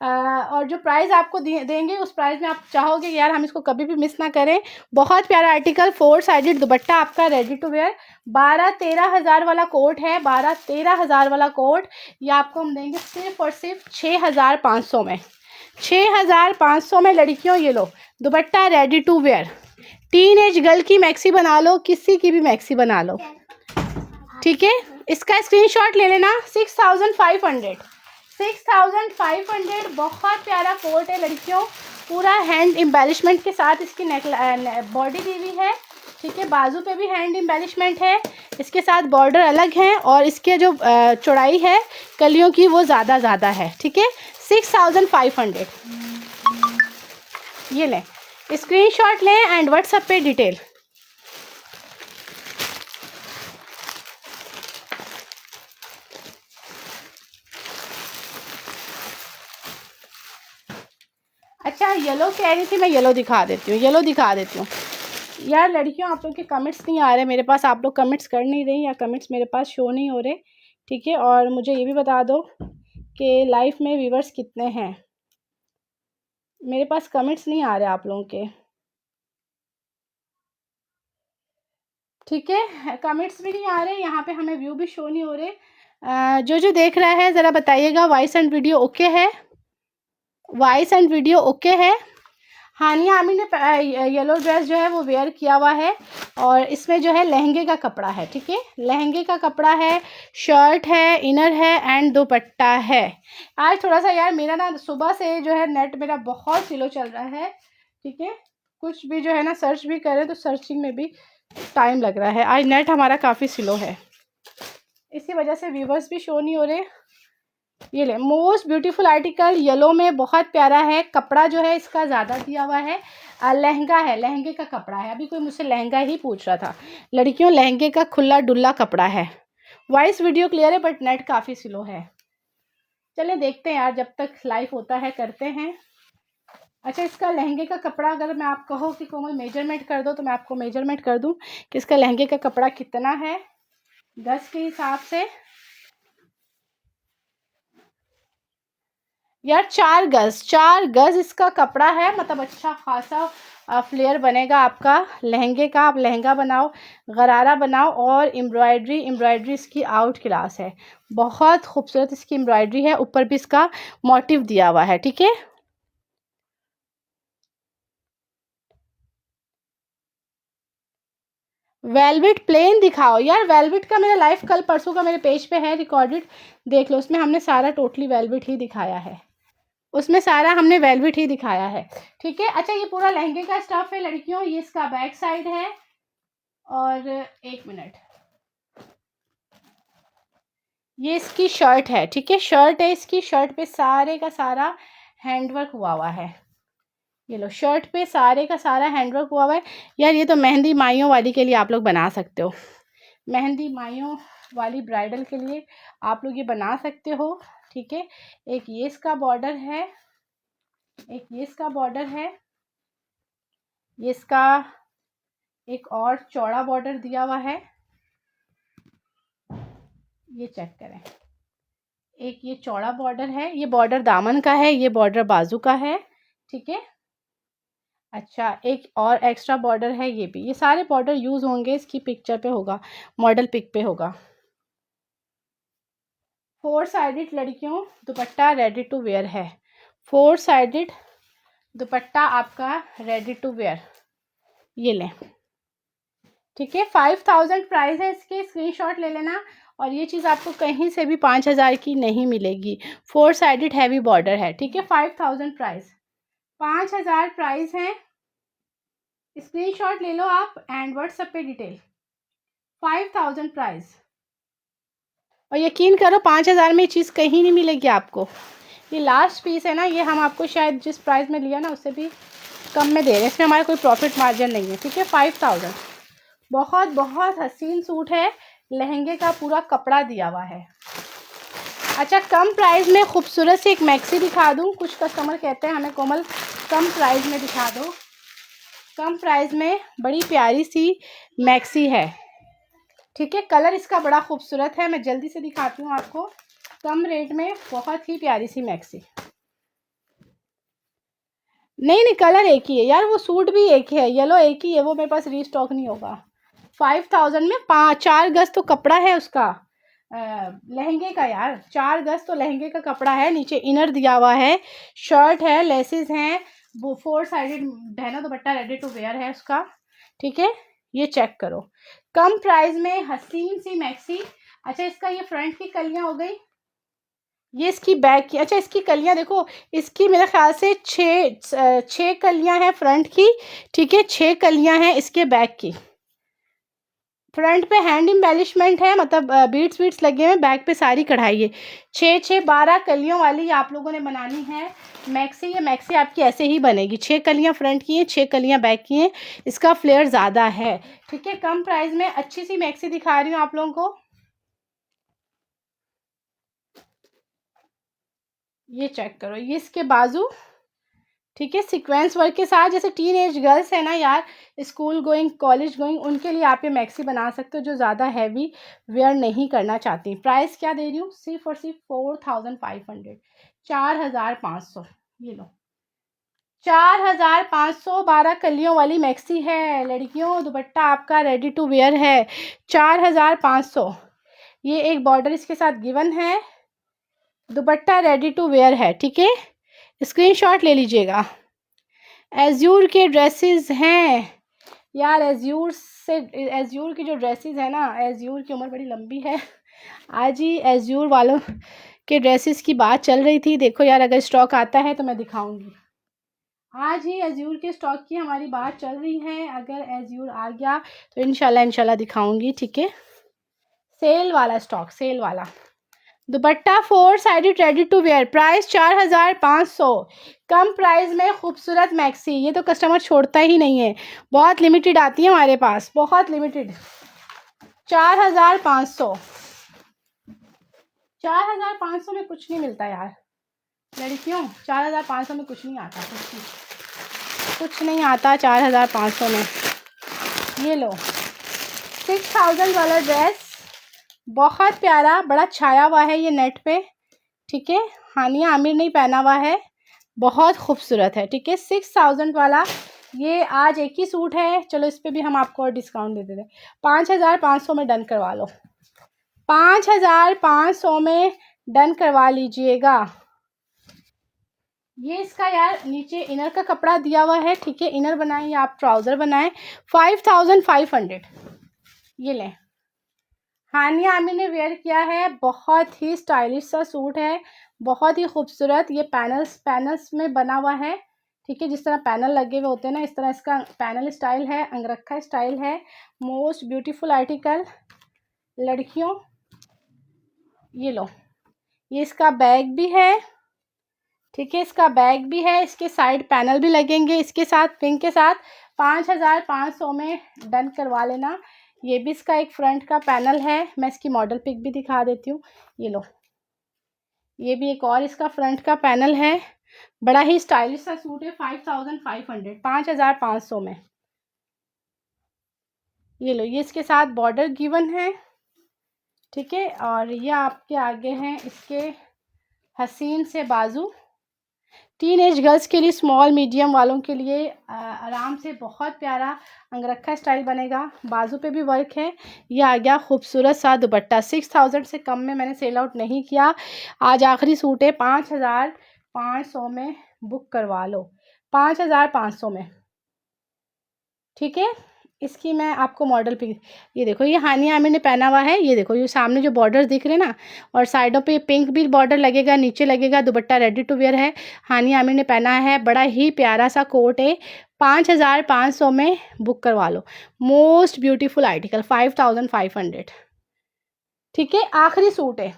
और जो प्राइस आपको देंगे उस प्राइस में आप चाहोगे यार हम इसको कभी भी मिस ना करें। बहुत प्यारा आर्टिकल, 4 साइडेड दुपट्टा आपका रेडी टू वेयर। 12-13 हज़ार वाला कोट है, 12-13 हज़ार वाला कोट। ये आपको हम देंगे सिर्फ और सिर्फ 6,500 में, 6,500 में लड़कियों। ये लो dupatta ready to wear. Teenage girl की मैक्सी बना लो, किसी की भी मैक्सी बना लो, ठीक है। इसका स्क्रीनशॉट ले लेना। 6,500, 6,500। बहुत प्यारा कोट है लड़कियों, पूरा हैंड एम्बेलिशमेंट के साथ इसकी बॉडी दी हुई है, ठीक है। बाजू पे भी हैंड एम्बेलिशमेंट है, इसके साथ बॉर्डर अलग हैं और इसके जो चौड़ाई है कलियों की वो ज़्यादा है, ठीक है। 6,500। ये लें, स्क्रीनशॉट लें एंड व्हाट्सएप पे डिटेल। अच्छा येलो कह रही थी, मैं येलो दिखा देती हूँ, यार लड़कियों आप लोग के कमेंट्स नहीं आ रहे मेरे पास, आप लोग कमेंट्स कर नहीं रही या कमेंट्स मेरे पास शो नहीं हो रहे, ठीक है। और मुझे ये भी बता दो कि लाइफ में व्यूवर्स कितने हैं। मेरे पास कमेंट्स नहीं आ रहे आप लोगों के, ठीक है। कमेंट्स भी नहीं आ रहे, यहाँ पे हमें व्यू भी शो नहीं हो रहे। जो देख रहा है ज़रा बताइएगा वॉइस एंड वीडियो ओके है, वॉइस एंड वीडियो ओके है। हानिया आमी ने येलो ड्रेस जो है वो वेयर किया हुआ है और इसमें जो है लहंगे का कपड़ा है, ठीक है, लहंगे का कपड़ा है, शर्ट है, इनर है एंड दुपट्टा है। आज थोड़ा सा यार मेरा ना सुबह से जो है नेट मेरा बहुत स्लो चल रहा है, ठीक है। कुछ भी जो है ना सर्च भी करें तो सर्चिंग में भी टाइम लग रहा है। आज नेट हमारा काफ़ी स्लो है, इसी वजह से व्यूवर्स भी शो नहीं हो रहे। ये ले मोस्ट ब्यूटीफुल आर्टिकल येलो में, बहुत प्यारा है। कपड़ा जो है इसका ज़्यादा दिया हुआ है, लहंगा है, लहंगे का कपड़ा है। अभी कोई मुझसे लहंगा ही पूछ रहा था लड़कियों, लहंगे का खुला डुल्ला कपड़ा है। वॉइस वीडियो क्लियर है बट नेट काफ़ी स्लो है। चलिए देखते हैं यार, जब तक लाइव होता है करते हैं। अच्छा इसका लहंगे का कपड़ा अगर मैं आप कहो कि कोमल मेजरमेंट कर दो तो मैं आपको मेजरमेंट कर दूँ कि इसका लहंगे का कपड़ा कितना है गज के हिसाब से। यार 4 गज इसका कपड़ा है, मतलब अच्छा खासा फ्लेयर बनेगा आपका लहंगे का। आप लहंगा बनाओ, गरारा बनाओ और एम्ब्रॉयडरी इसकी आउट क्लास है, बहुत खूबसूरत इसकी एम्ब्रॉयडरी है। ऊपर भी इसका मोटिव दिया हुआ है, ठीक है। वेलवेट प्लेन दिखाओ यार, वेलवेट का मेरा लाइव कल परसों का मेरे पेज पे है रिकॉर्डेड, देख लो, उसमें हमने सारा टोटली वेलवेट ही दिखाया है, उसमें सारा हमने वेलवेट ही दिखाया है, ठीक है। अच्छा ये पूरा लहंगे का स्टफ है लड़कियों, ये इसका बैक साइड है। और एक मिनट, ये इसकी शर्ट है, ठीक है, शर्ट है इसकी। शर्ट पे सारे का सारा हैंडवर्क हुआ है। ये लो शर्ट पे सारे का सारा हैंडवर्क हुआ है। यार ये तो मेहंदी माइयों वाली के लिए आप लोग बना सकते हो, मेहंदी माइयों वाली ब्राइडल के लिए आप लोग ये बना सकते हो, ठीक है। एक ये इसका बॉर्डर है, एक ये इसका बॉर्डर है, ये इसका एक और चौड़ा बॉर्डर दिया हुआ है, ये चेक करें। एक ये चौड़ा बॉर्डर है, ये बॉर्डर दामन का है, ये बॉर्डर बाजू का है, ठीक है। अच्छा एक और एक्स्ट्रा बॉर्डर है, ये भी, ये सारे बॉर्डर यूज़ होंगे, इसकी पिक्चर पे होगा, मॉडल पिक पे होगा। 4 साइडेड लड़कियों दुपट्टा रेडी टू वेयर है, 4 साइडेड दुपट्टा आपका रेडी टू वेयर। ये लें, ठीक है। 5,000 प्राइस है इसके, स्क्रीनशॉट ले लेना। और ये चीज़ आपको कहीं से भी 5,000 की नहीं मिलेगी, 4 साइडेड हैवी बॉर्डर है, ठीक है। 5,000 प्राइस, 5,000 प्राइस है। स्क्रीनशॉट ले लो आप एंड व्हाट्सएप पे डिटेल। 5,000 प्राइस। और यकीन करो 5,000 में ये चीज़ कहीं नहीं मिलेगी आपको। ये लास्ट पीस है ना, ये हम आपको शायद जिस प्राइस में लिया ना उससे भी कम में दे रहे हैं, इसमें हमारा कोई प्रॉफिट मार्जिन नहीं है, ठीक है। 5,000। बहुत बहुत हसीन सूट है, लहंगे का पूरा कपड़ा दिया हुआ है। अच्छा, कम प्राइस में खूबसूरत से एक मैक्सी दिखा दूँ। कुछ कस्टमर कहते हैं हमें कोमल कम प्राइस में दिखा दो। कम प्राइस में बड़ी प्यारी सी मैक्सी है, ठीक है। कलर इसका बड़ा खूबसूरत है, मैं जल्दी से दिखाती हूँ आपको। कम रेट में बहुत ही प्यारी सी मैक्सी। नहीं, कलर एक ही है यार, वो सूट भी एक है, येलो एक ही है, वो मेरे पास रीस्टॉक नहीं होगा। 5,000 में 4 गज तो कपड़ा है उसका, लहंगे का यार। 4 गज तो लहंगे का कपड़ा है, नीचे इनर दिया हुआ है, शर्ट है, लेसेस हैं, वो 4 साइडेड बहना दुपट्टा रेडी टू वेयर है उसका, ठीक है। ये चेक करो, कम प्राइस में हसीन सी मैक्सी। अच्छा, इसका ये फ्रंट की कलियां हो गई, ये इसकी बैक की। अच्छा, इसकी कलियां देखो, इसकी मेरे ख्याल से 6 कलियां हैं फ्रंट की, ठीक है। 6 कलियां हैं इसके बैक की। फ्रंट पे हैंड एम्बेलिशमेंट है, मतलब बीट्स बीट्स लगे हुए, बैक पे सारी कढ़ाई है। 12 कलियों वाली आप लोगों ने बनानी है मैक्सी। ये मैक्सी आपकी ऐसे ही बनेगी, 6 कलियां फ्रंट की हैं, 6 कलियां बैक की हैं, इसका फ्लेयर ज़्यादा है, ठीक है। कम प्राइस में अच्छी सी मैक्सी दिखा रही हूँ आप लोगों को। ये चेक करो, ये इसके बाजू, ठीक है, सीक्वेंस वर्क के साथ। जैसे टीन एज गर्ल्स है ना यार, स्कूल गोइंग, कॉलेज गोइंग, उनके लिए आप ये मैक्सी बना सकते हो जो ज़्यादा हैवी वेयर नहीं करना चाहती। प्राइस क्या दे रही हूँ, सिर्फ और सिर्फ 4,500, 4,500। ये लो, 4,500। 12 कलियों वाली मैक्सी है लड़कियों, दुपट्टा आपका रेडी टू वेयर है, 4,500। ये एक बॉर्डर इसके साथ गिवन है, दुपट्टा रेडी टू वेयर है, ठीक है। स्क्रीनशॉट ले लीजिएगा। एज्यूर के ड्रेसेस हैं यार, एज्यूर की जो ड्रेसेस है ना, एज्यूर की उम्र बड़ी लंबी है। आज ही एज्यूर वालों के ड्रेसेस की बात चल रही थी। देखो यार, अगर स्टॉक आता है तो मैं दिखाऊंगी। आज ही एज्यूर के स्टॉक की हमारी बात चल रही है, अगर एज्यूर आ गया तो इंशाल्लाह दिखाऊंगी, ठीक है। सेल वाला स्टॉक, सेल वाला dupatta 4 sided ready to wear, price 4,500। कम प्राइस में खूबसूरत मैक्सी, ये तो कस्टमर छोड़ता ही नहीं है, बहुत लिमिटेड आती है हमारे पास, बहुत लिमिटेड। 4,500। 4,500 में कुछ नहीं मिलता यार लड़कियों, 4,500 में कुछ नहीं आता, कुछ नहीं आता 4,500 में। ये लो, 6,000 वाला ड्रेस, बहुत प्यारा, बड़ा छाया हुआ है ये नेट पे, ठीक है। हानिया आमिर ने पहना हुआ है, बहुत खूबसूरत है, ठीक है। 6,000 वाला ये आज एक ही सूट है, चलो इस पे भी हम आपको और डिस्काउंट दे देते हैं। 5,500 में डन करवा लो, 5,500 में डन करवा लीजिएगा। ये इसका यार नीचे इनर का कपड़ा दिया हुआ है, ठीक है। इनर बनाएं या आप ट्राउज़र बनाएं, 5,500। ये लें, हानिया आमिर ने वेयर किया है, बहुत ही स्टाइलिश सा सूट है, बहुत ही खूबसूरत। ये पैनल्स में बना हुआ है, ठीक है। जिस तरह पैनल लगे हुए होते हैं ना, इस तरह इसका पैनल स्टाइल है, अंगरखा स्टाइल है। मोस्ट ब्यूटीफुल आर्टिकल लड़कियों। ये लो, ये इसका बैग भी है, ठीक है। इसका बैग भी है, इसके साइड पैनल भी लगेंगे इसके साथ, पिंक के साथ। 5,500 में डन करवा लेना। ये भी इसका एक फ्रंट का पैनल है, मैं इसकी मॉडल पिक भी दिखा देती हूँ। ये लो, ये भी एक और इसका फ्रंट का पैनल है, बड़ा ही स्टाइलिश सा सूट है। 5,500, 5,500 में। ये लो, ये इसके साथ बॉर्डर गिवन है, ठीक है। और ये आपके आगे हैं इसके हसीन से बाजू। टीन एज गर्ल्स के लिए, स्मॉल मीडियम वालों के लिए आराम से बहुत प्यारा अंगरखा स्टाइल बनेगा। बाजू पे भी वर्क है। ये आ गया खूबसूरत सा दुपट्टा। 6,000 से कम में मैंने सेल आउट नहीं किया, आज आखिरी सूट है। 5,500 में बुक करवा लो, 5,500 में, ठीक है। इसकी मैं आपको मॉडल पे, ये देखो, ये हानिया आमिर ने पहना हुआ है। ये देखो, ये सामने जो बॉर्डर दिख रहे हैं ना, और साइडों पे पिंक भी बॉर्डर लगेगा, नीचे लगेगा। दुपट्टा रेडी टू वेयर है, हानिया आमिर ने पहना है, बड़ा ही प्यारा सा कोट है। 5,500 में बुक करवा लो, मोस्ट ब्यूटीफुल आर्टिकल। 5,500। ठीक है, आखिरी सूट है।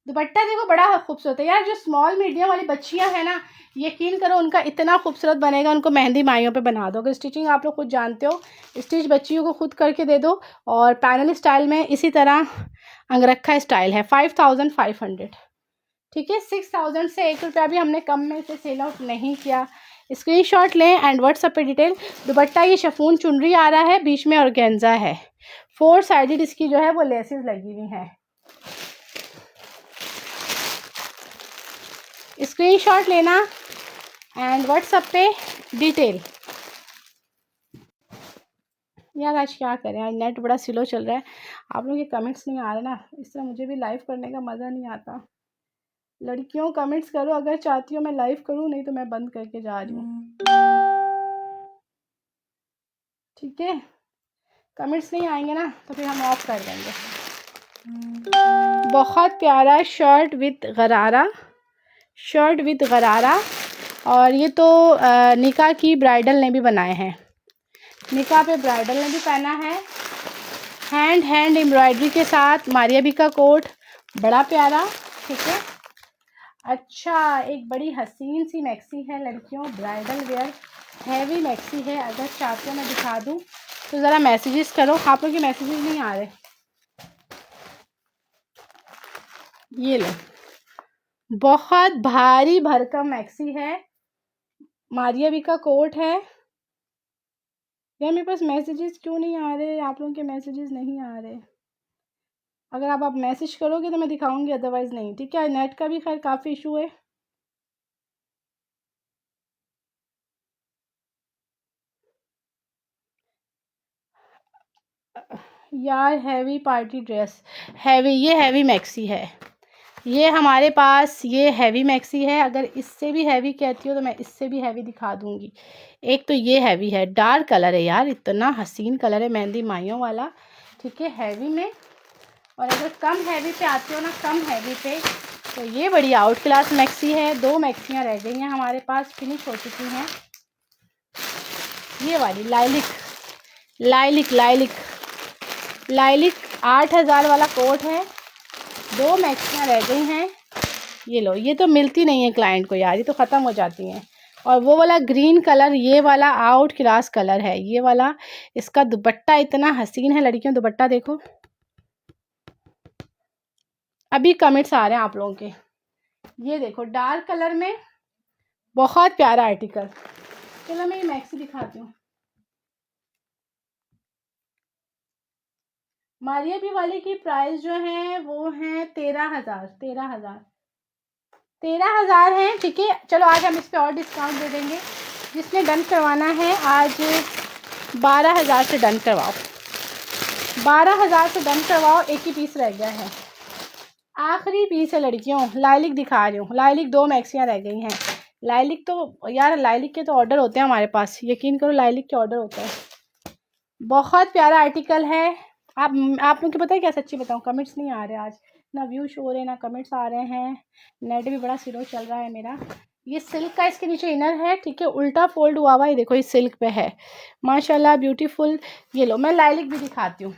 दुपट्टा देखो बड़ा खूबसूरत है यार। जो स्मॉल मीडियम वाली बच्चियां हैं ना, यकीन करो उनका इतना खूबसूरत बनेगा, उनको मेहंदी माइयों पे बना दो। अगर स्टिचिंग आप लोग खुद जानते हो, स्टिच बच्चियों को खुद करके दे दो। और पैनल स्टाइल में इसी तरह अंगरखा स्टाइल है। 5500, ठीक है। 6000 से 1 रुपया भी हमने कम में से सेल आउट नहीं किया। स्क्रीनशॉट लें एंड व्हाट्सएप पे डिटेल। दुपट्टा ये शिफॉन चुनरी आ रहा है, बीच में ऑर्गेन्जा है, 4 साइडेड इसकी जो है वो लेसेस लगी हुई हैं। स्क्रीनशॉट लेना एंड व्हाट्सएप पे डिटेल। यार आज क्या करें, आज नेट बड़ा स्लो चल रहा है, आप लोगों के कमेंट्स नहीं आ रहे ना, इस तरह मुझे भी लाइव करने का मज़ा नहीं आता। लड़कियों कमेंट्स करो अगर चाहती हो मैं लाइव करूँ, नहीं तो मैं बंद करके जा रही हूँ, ठीक है। कमेंट्स नहीं आएंगे ना तो फिर हम ऑफ कर देंगे। बहुत प्यारा शर्ट विद गरारा, शर्ट विद गरारा। और ये तो निकाह की ब्राइडल ने भी बनाए हैं, निकाह पे ब्राइडल ने भी पहना है। हैंड एम्ब्रॉयडरी के साथ मारिया बी का कोट, बड़ा प्यारा, ठीक है। अच्छा, एक बड़ी हसीन सी मैक्सी है लड़कियों, ब्राइडल वेयर हैवी मैक्सी है। अगर चाहते हो मैं दिखा दूँ तो ज़रा मैसेजेस करो, आप लोग के मैसेजेस नहीं आ रहे। ये लो, बहुत भारी भरकम मैक्सी है, मारिया बी का कोट है। यार मेरे पास मैसेजेस क्यों नहीं आ रहे, आप लोगों के मैसेजेस नहीं आ रहे। अगर आप मैसेज करोगे तो मैं दिखाऊंगी, अदरवाइज़ नहीं, ठीक है। नेट का भी खैर काफ़ी इशू है। यार हैवी पार्टी ड्रेस, हैवी, ये हैवी मैक्सी है, ये हमारे पास ये हैवी मैक्सी है। अगर इससे भी हैवी कहती हो तो मैं इससे भी हैवी दिखा दूंगी। एक तो ये हैवी है, डार्क कलर है यार, इतना हसीन कलर है, मेहंदी माइयों वाला, ठीक है, हैवी में। और अगर कम हैवी पे आते हो ना, कम हैवी पे, तो ये बड़ी आउट क्लास मैक्सी है। 2 मैक्सियाँ रह गई हैं हमारे पास, फिनिश हो चुकी हैं। ये वाली लाइलिक, लाइलिक लाइलिक लाइलिक 8000 वाला कोट है, 2 मैक्सियाँ रह गई हैं। ये लो, ये तो मिलती नहीं है क्लाइंट को यार, ये तो ख़त्म हो जाती हैं। और वो वाला ग्रीन कलर, ये वाला आउट क्लास कलर है, ये वाला। इसका दुपट्टा इतना हसीन है लड़कियों, दुपट्टा देखो। अभी कमेंट्स आ रहे हैं आप लोगों के। ये देखो डार्क कलर में, बहुत प्यारा आर्टिकल। चलो मैं ये मैक्सी दिखाती हूँ। मारिया बी वाले की प्राइस जो है वो है 13,000, 13,000 है, ठीक है। चलो आज हम इस पे और डिस्काउंट दे देंगे। जिसने डन करवाना है आज 12,000 से डन करवाओ, 12,000 से डन करवाओ। एक ही पीस रह गया है, आखिरी पीस है लड़कियों। लाइलिक दिखा रही हूँ, लाइलिक 2 मैक्सियाँ रह गई हैं। लाइलिक तो यार, लाइलिक के तो ऑर्डर होते हैं हमारे पास, यकीन करो लाइलिक के ऑर्डर होते हैं। बहुत प्यारा आर्टिकल है। आप लोग को पता है क्या, सच्ची बताऊँ, कमेंट्स नहीं आ रहे आज, ना व्यू शो हो रहे ना कमेंट्स आ रहे हैं। नेट भी बड़ा स्लो चल रहा है मेरा। ये सिल्क का इसके नीचे इनर है, ठीक है, उल्टा फोल्ड हुआ हुआ है, देखो ये सिल्क पे है, माशाल्लाह ब्यूटीफुल। ये लो मैं लाइलिक भी दिखाती हूँ।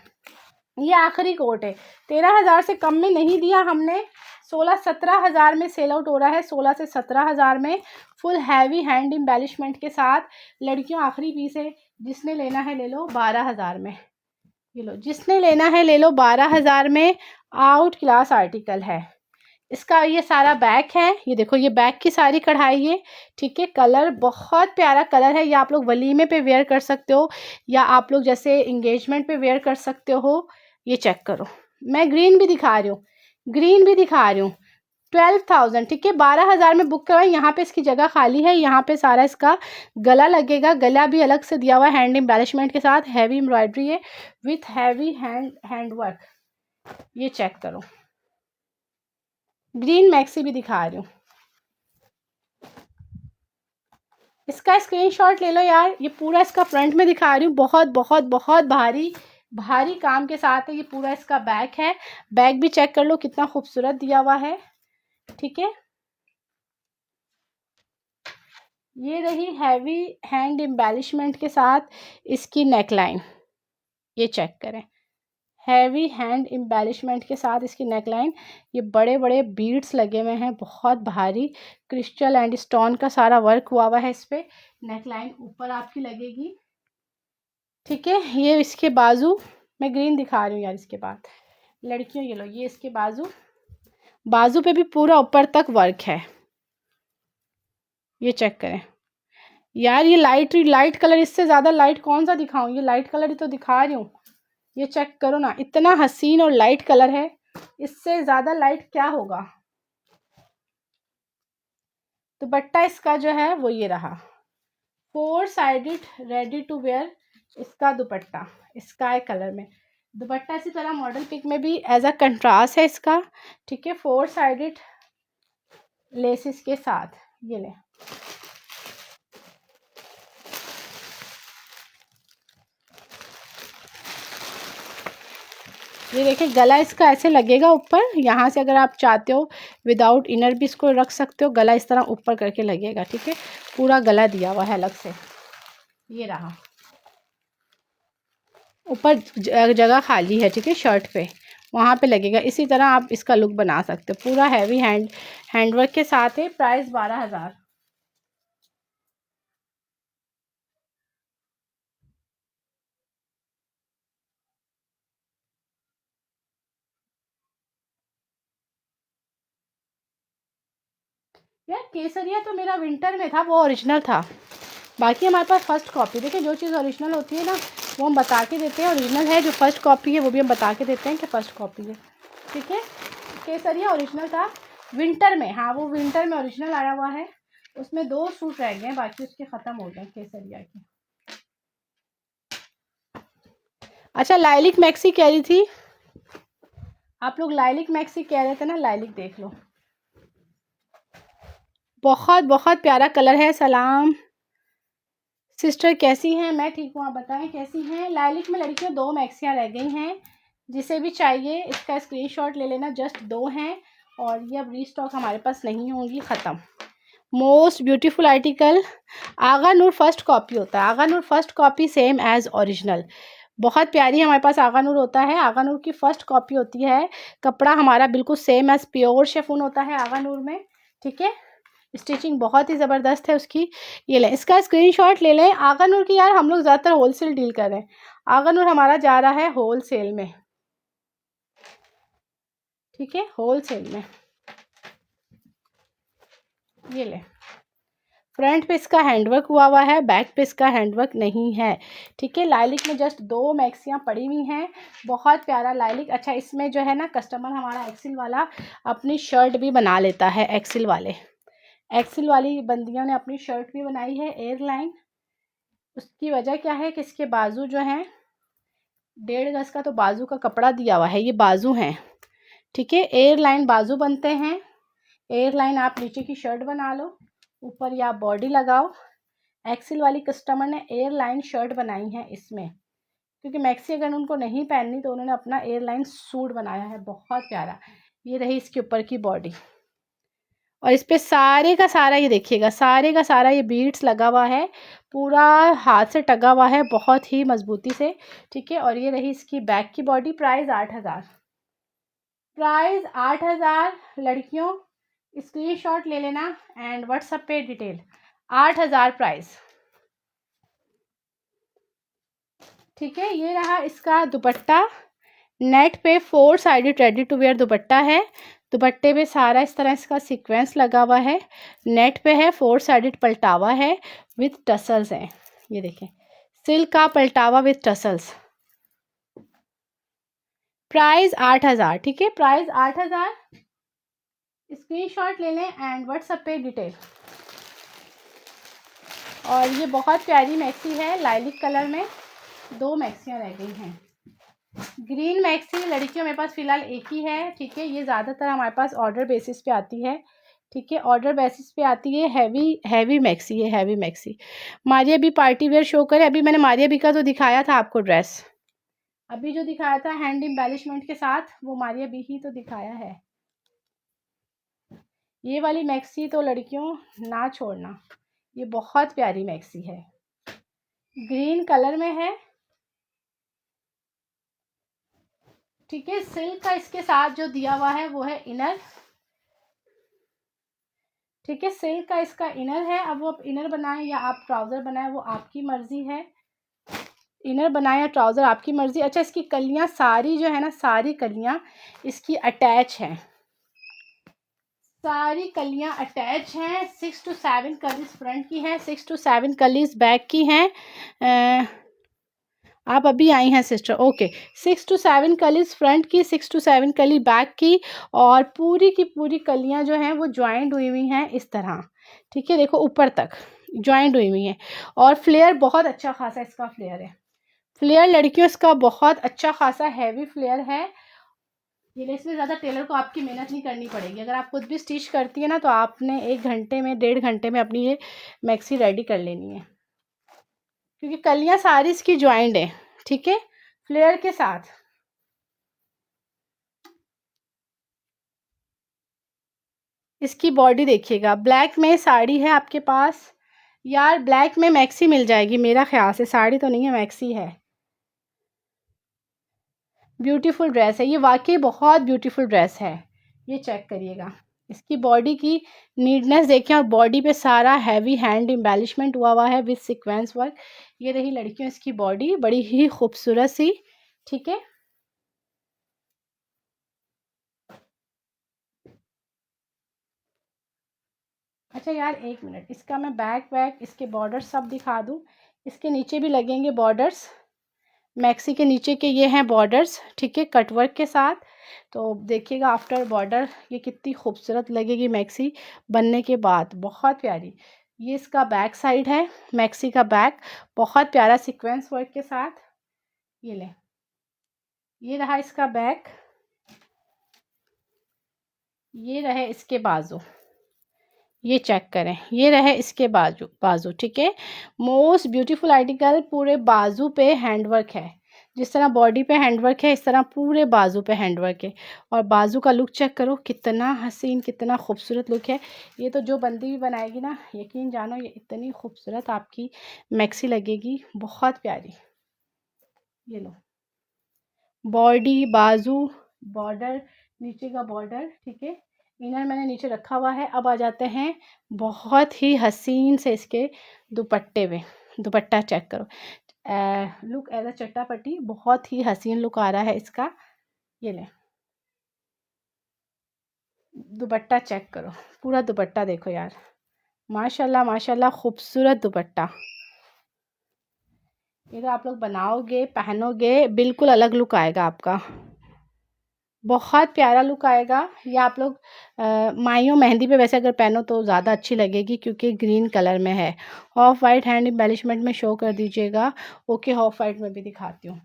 ये आखिरी कोट है, 13,000 से कम में नहीं दिया हमने। 16-17,000 में सेल आउट हो रहा है, 16 से 17,000 में, फुल हैवी हैंड एम्बेलिशमेंट के साथ। लड़कियों आखिरी पीस है, जिसने लेना है ले लो 12,000 में। ये लो, जिसने लेना है ले लो 12,000 में। आउट क्लास आर्टिकल है। इसका ये सारा बैक है, ये देखो ये बैक की सारी कढ़ाई है, ठीक है। कलर बहुत प्यारा कलर है, या आप लोग वलीमे पे वेयर कर सकते हो, या आप लोग जैसे इंगेजमेंट पे वेयर कर सकते हो। ये चेक करो, मैं ग्रीन भी दिखा रही हूँ, ग्रीन भी दिखा रही हूँ। 12,000, ठीक है, 12,000 में बुक करवाएं। यहाँ पे इसकी जगह खाली है, यहाँ पे सारा इसका गला लगेगा, गला भी अलग से दिया हुआ है हैंड एम्बेलिशमेंट के साथ, हैवी एम्ब्रॉयडरी है विथ हैवी हैंड वर्क। ये चेक करो, ग्रीन मैक्सी भी दिखा रही हूँ। इसका स्क्रीनशॉट ले लो यार, ये पूरा इसका फ्रंट में दिखा रही हूँ, बहुत बहुत बहुत भारी भारी काम के साथ है। ये पूरा इसका बैक है, बैक भी चेक कर लो कितना खूबसूरत दिया हुआ है, ठीक है। ये रही हैवी हैंड एम्बेलिशमेंट के साथ इसकी नेकलाइन, ये चेक करें, हैवी हैंड एम्बेलिशमेंट के साथ इसकी नेकलाइन। ये बड़े बड़े बीड्स लगे हुए हैं, बहुत भारी क्रिस्टल एंड स्टोन का सारा वर्क हुआ है इस पे। नेकलाइन ऊपर आपकी लगेगी, ठीक है। ये इसके बाजू, मैं ग्रीन दिखा रही हूँ यार इसके बाद। लड़कियों ये लो, ये इसके बाजू, बाजू पे भी पूरा ऊपर तक वर्क है। ये चेक करें यार, ये लाइट कलर, इससे ज़्यादा लाइट कौन सा दिखाऊं, ये लाइट कलर ही तो दिखा रही हूँ। ये चेक करो ना, इतना हसीन और लाइट कलर है, इससे ज़्यादा लाइट क्या होगा। दुपट्टा इसका जो है वो ये रहा, 4 साइडेड रेडी टू वेयर इसका दुपट्टा स्काई कलर में। दुपट्टा इसी तरह मॉडल पिक में भी एज अ कंट्रास्ट है इसका, ठीक है। 4 साइडेड लेसेस के साथ। ये ले, ये देखिए गला इसका ऐसे लगेगा ऊपर, यहाँ से अगर आप चाहते हो विदाउट इनर भी इसको रख सकते हो। गला इस तरह ऊपर करके लगेगा, ठीक है। पूरा गला दिया हुआ है अलग से। ये रहा, ऊपर जगह खाली है, ठीक है, शर्ट पे वहाँ पे लगेगा। इसी तरह आप इसका लुक बना सकते हो, पूरा हैवी हैंडवर्क के साथ है। प्राइस 12,000। यार केसरिया तो मेरा विंटर में था, वो ओरिजिनल था। बाकी हमारे पास फर्स्ट कॉपी, देखिए जो चीज़ ओरिजिनल होती है ना वो हम बता के देते हैं ओरिजिनल है, जो फर्स्ट कॉपी है वो भी हम बता के देते हैं कि फर्स्ट कॉपी है, ठीक है। केसरिया ओरिजिनल था विंटर में, हाँ वो विंटर में ओरिजिनल आया हुआ है। उसमें 2 सूट रह गए हैं, बाकी उसके ख़त्म हो गए केसरिया के। अच्छा लाइलिक मैक्सी कह रही थी आप लोग, लाइलिक मैक्सी कह रहे थे ना, लाइलिक देख लो, बहुत बहुत प्यारा कलर है। सलाम सिस्टर, कैसी हैं? मैं ठीक हूँ, आप बताएं कैसी हैं। लाइलिक में लड़कियों 2 मैक्सियाँ रह गई हैं, जिसे भी चाहिए इसका स्क्रीनशॉट ले लेना। जस्ट 2 हैं और ये अब रीस्टॉक हमारे पास नहीं होंगी, ख़त्म। Most beautiful article, Agha Noor first copy होता है। Agha Noor first copy same as original, बहुत प्यारी हमारे पास आगा नूर होता है। आगा नूर की फर्स्ट कॉपी होती है। कपड़ा हमारा बिल्कुल सेम एज प्योर शिफॉन होता है आगा नूर में, ठीक है। स्टिचिंग बहुत ही ज़बरदस्त है उसकी। ये लें, इसका स्क्रीनशॉट ले लें। आगा नूर की यार हम लोग ज़्यादातर होलसेल डील कर रहे हैं। आगा नूर हमारा जा रहा है होलसेल में, ठीक है, होलसेल में। ये ले, फ्रंट पे इसका हैंडवर्क हुआ है, बैक पे इसका हैंडवर्क नहीं है, ठीक है। लाइलिक में जस्ट 2 मैक्सियाँ पड़ी हुई हैं, बहुत प्यारा लाइलिक। अच्छा इसमें जो है ना कस्टमर हमारा एक्सिल वाला अपनी शर्ट भी बना लेता है। एक्सिल वाली बंदियों ने अपनी शर्ट भी बनाई है एयरलाइन। उसकी वजह क्या है कि इसके बाजू जो हैं 1.5 गज का तो बाजू का कपड़ा दिया हुआ है, ये बाजू हैं, ठीक है। एयरलाइन बाजू बनते हैं। एयरलाइन आप नीचे की शर्ट बना लो, ऊपर या बॉडी लगाओ। एक्सिल वाली कस्टमर ने एयरलाइन शर्ट बनाई है इसमें, क्योंकि मैक्सी अगर उनको नहीं पहननी तो उन्होंने अपना एयरलाइन सूट बनाया है, बहुत प्यारा। ये रही इसके ऊपर की बॉडी, और इस पे सारे का सारा ये देखिएगा, सारे का सारा ये बीड्स लगा हुआ है, पूरा हाथ से टगा हुआ है बहुत ही मजबूती से, ठीक है। और ये रही इसकी बैक की बॉडी। Price 8,000, price 8,000। लड़कियों स्क्रीनशॉट ले लेना एंड व्हाट्सएप पे डिटेल। 8,000 प्राइस, ठीक है। ये रहा इसका दुपट्टा, नेट पे 4 sided ready to wear dupatta है। दुपट्टे पे सारा इस तरह इसका सीक्वेंस लगा हुआ है, नेट पे है, 4 साइडेड पलटावा है विथ टसल्स हैं। ये देखें, सिल्क का पलटावा विथ टसल्स। प्राइस 8,000, ठीक है, प्राइस 8,000। स्क्रीनशॉट ले लें एंड व्हाट्सएप पे डिटेल। और ये बहुत प्यारी मैक्सी है लाइलिक कलर में, 2 मैक्सियाँ रह गई हैं। ग्रीन मैक्सी लड़कियों मेरे पास फ़िलहाल एक ही है, ठीक है। ये ज़्यादातर हमारे पास ऑर्डर बेसिस पे आती है, ठीक है, ऑर्डर बेसिस पे आती है। हैवी मैक्सी है, हैवी मैक्सी। मारिया भी पार्टी वेयर शो करे। अभी मैंने मारिया भी का तो दिखाया था आपको ड्रेस, अभी जो दिखाया था हैंड एम्बेलिशमेंट के साथ, वो मारिया भी ही तो दिखाया है। ये वाली मैक्सी तो लड़कियों ना छोड़ना, ये बहुत प्यारी मैक्सी है, ग्रीन कलर में है। ठीक है। सिल्क का इसके साथ जो दिया हुआ है वो है इनर। ठीक है, सिल्क का इसका इनर है। अब वो आप इनर बनाएं या आप ट्राउज़र बनाएं वो आपकी मर्ज़ी है। इनर बनाएं या ट्राउज़र आपकी मर्ज़ी। अच्छा, इसकी कलियां सारी जो है ना, सारी कलियां इसकी अटैच हैं, सारी कलियां अटैच हैं। 6 to 7 कलीज फ्रंट की हैं, 6 to 7 कलीज बैक की हैं। आप अभी आई हैं सिस्टर, ओके। 6 to 7 कलीज फ्रंट की, 6 to 7 कली बैक की, और पूरी की पूरी कलियां जो हैं वो ज्वाइंट हुई हुई हैं इस तरह। ठीक है, देखो ऊपर तक ज्वाइंट हुई हुई हैं। और फ्लेयर बहुत अच्छा खासा इसका फ्लेयर है। फ्लेयर लड़कियों इसका बहुत अच्छा खासा हैवी फ्लेयर है। ये इसमें ज़्यादा टेलर को आपकी मेहनत नहीं करनी पड़ेगी। अगर आप खुद भी स्टिच करती है ना तो आपने 1 घंटे में, 1.5 घंटे में अपनी ये मैक्सी रेडी कर लेनी है, क्योंकि कलियां सारी इसकी ज्वाइंट है। ठीक है, फ्लेयर के साथ। इसकी बॉडी देखिएगा, ब्लैक में साड़ी है आपके पास। यार ब्लैक में मैक्सी मिल जाएगी मेरा ख्याल से, साड़ी तो नहीं है, मैक्सी है। ब्यूटीफुल ड्रेस है ये, वाकई बहुत ब्यूटीफुल ड्रेस है। ये चेक करिएगा, इसकी बॉडी की नीटनेस देखें, और बॉडी पे सारा हैवी हैंड एम्बेलिशमेंट हुआ है विद सीक्वेंस वर्क। ये रही लड़कियों इसकी बॉडी, बड़ी ही खूबसूरत सी। ठीक है, अच्छा यार 1 मिनट, इसका मैं बैक इसके बॉर्डर सब दिखा दूँ। इसके नीचे भी लगेंगे बॉर्डर्स, मैक्सी के नीचे के ये हैं बॉर्डर्स। ठीक है, कटवर्क के साथ। तो देखिएगा आफ्टर बॉर्डर ये कितनी खूबसूरत लगेगी मैक्सी बनने के बाद, बहुत प्यारी। ये इसका बैक साइड है, मैक्सी का बैक, बहुत प्यारा सीक्वेंस वर्क के साथ। ये ले, ये रहा इसका बैक, ये रहे इसके बाजू, ये चेक करें, ये रहे इसके बाजू। ठीक है, मोस्ट ब्यूटीफुल आर्टिकल। पूरे बाजू पे हैंडवर्क है, जिस तरह बॉडी पे हैंडवर्क है इस तरह पूरे बाजू पे हैंडवर्क है। और बाजू का लुक चेक करो, कितना हसीन, कितना खूबसूरत लुक है। ये तो जो बंदी भी बनाएगी ना, यकीन जानो ये इतनी खूबसूरत आपकी मैक्सी लगेगी, बहुत प्यारी। ये लो, बॉडी, बाजू, बॉर्डर, नीचे का बॉर्डर। ठीक है, इनर मैंने नीचे रखा हुआ है। अब आ जाते हैं बहुत ही हसीन से इसके दुपट्टे में। दुपट्टा चेक करो, लुक एज अ चट्टापट्टी, बहुत ही हसीन लुक आ रहा है इसका। ये ले, दुपट्टा चेक करो, पूरा दुपट्टा देखो यार, माशाल्लाह माशाल्लाह, खूबसूरत दुपट्टा। ये तो आप लोग बनाओगे, पहनोगे, बिल्कुल अलग लुक आएगा आपका, बहुत प्यारा लुक आएगा। ये आप लोग माइयों मेहंदी पे वैसे अगर पहनो तो ज़्यादा अच्छी लगेगी, क्योंकि ग्रीन कलर में है। ऑफ वाइट हैंड एम्बेलिशमेंट में शो कर दीजिएगा। ओके, ऑफ वाइट में भी दिखाती हूँ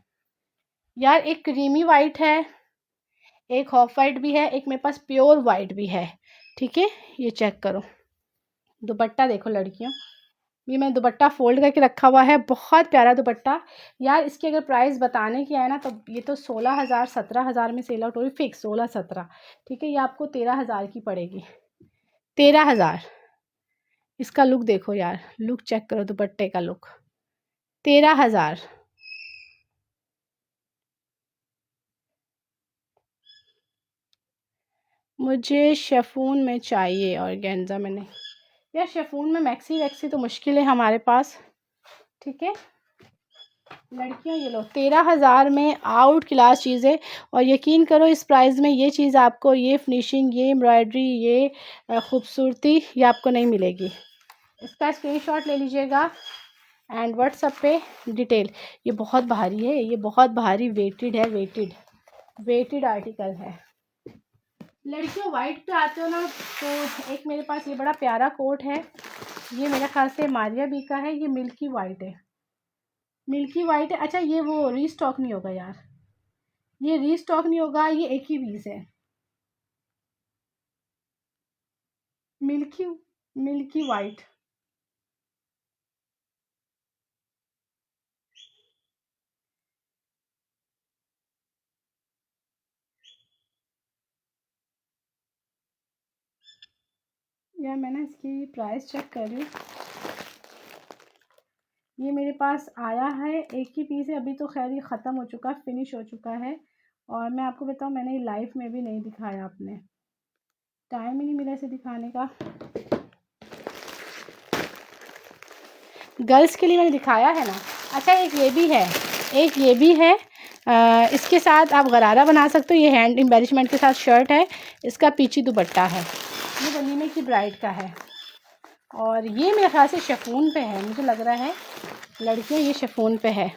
यार। एक क्रीमी वाइट है, एक ऑफ वाइट भी है, एक मेरे पास प्योर वाइट भी है। ठीक है, ये चेक करो, दुपट्टा देखो लड़कियों। ये मैं दुपट्टा फोल्ड करके रखा हुआ है, बहुत प्यारा दुपट्टा। यार इसकी अगर प्राइस बताने की है ना तो ये तो 16,000 17,000 में सेल आउट हो रही, फिक्स 16-17। ठीक है, ये आपको 13,000 की पड़ेगी, 13,000। इसका लुक देखो यार, लुक चेक करो, दुपट्टे का लुक, 13,000। मुझे शेफून में चाहिए और गेंजा में नहीं। यार शेफून में मैक्सी वैक्सी तो मुश्किल है हमारे पास। ठीक है लड़कियों, ये लो 13,000 में आउट क्लास चीज़ें। और यकीन करो इस प्राइस में ये चीज़ आपको, ये फिनिशिंग, ये एम्ब्रॉयडरी, ये खूबसूरती, ये आपको नहीं मिलेगी। इसका स्क्रीनशॉट ले लीजिएगा एंड व्हाट्सएप पे डिटेल। ये बहुत भारी है, ये बहुत भारी वेटेड है, वेटेड आर्टिकल है। लड़कियों वाइट पे आते हो ना तो एक मेरे पास ये बड़ा प्यारा कोट है, ये मेरे ख्याल से मारिया बी का है, ये मिल्की वाइट है, मिल्की वाइट है। अच्छा ये वो रीस्टॉक नहीं होगा यार, ये रीस्टॉक नहीं होगा, ये एक ही पीस है, मिल्की मिल्की वाइट। यार मैं ना इसकी प्राइस चेक कर रही हूँ, ये मेरे पास आया है एक ही पीस है, अभी तो खैर ये ख़त्म हो चुका, फिनिश हो चुका है। और मैं आपको बताऊँ, मैंने लाइफ में भी नहीं दिखाया, आपने टाइम ही नहीं मिला इसे दिखाने का। गर्ल्स के लिए मैंने दिखाया है ना। अच्छा, एक ये भी है, एक ये भी है। इसके साथ आप गरारा बना सकते हो। ये हैंड एम्बेलिशमेंट के साथ शर्ट है, इसका पीछे दुपट्टा है। ये वलीमे की ब्राइड का है। और ये मेरे ख्याल से शिफॉन पे है, मुझे लग रहा है लड़कियां, ये शिफॉन पे है।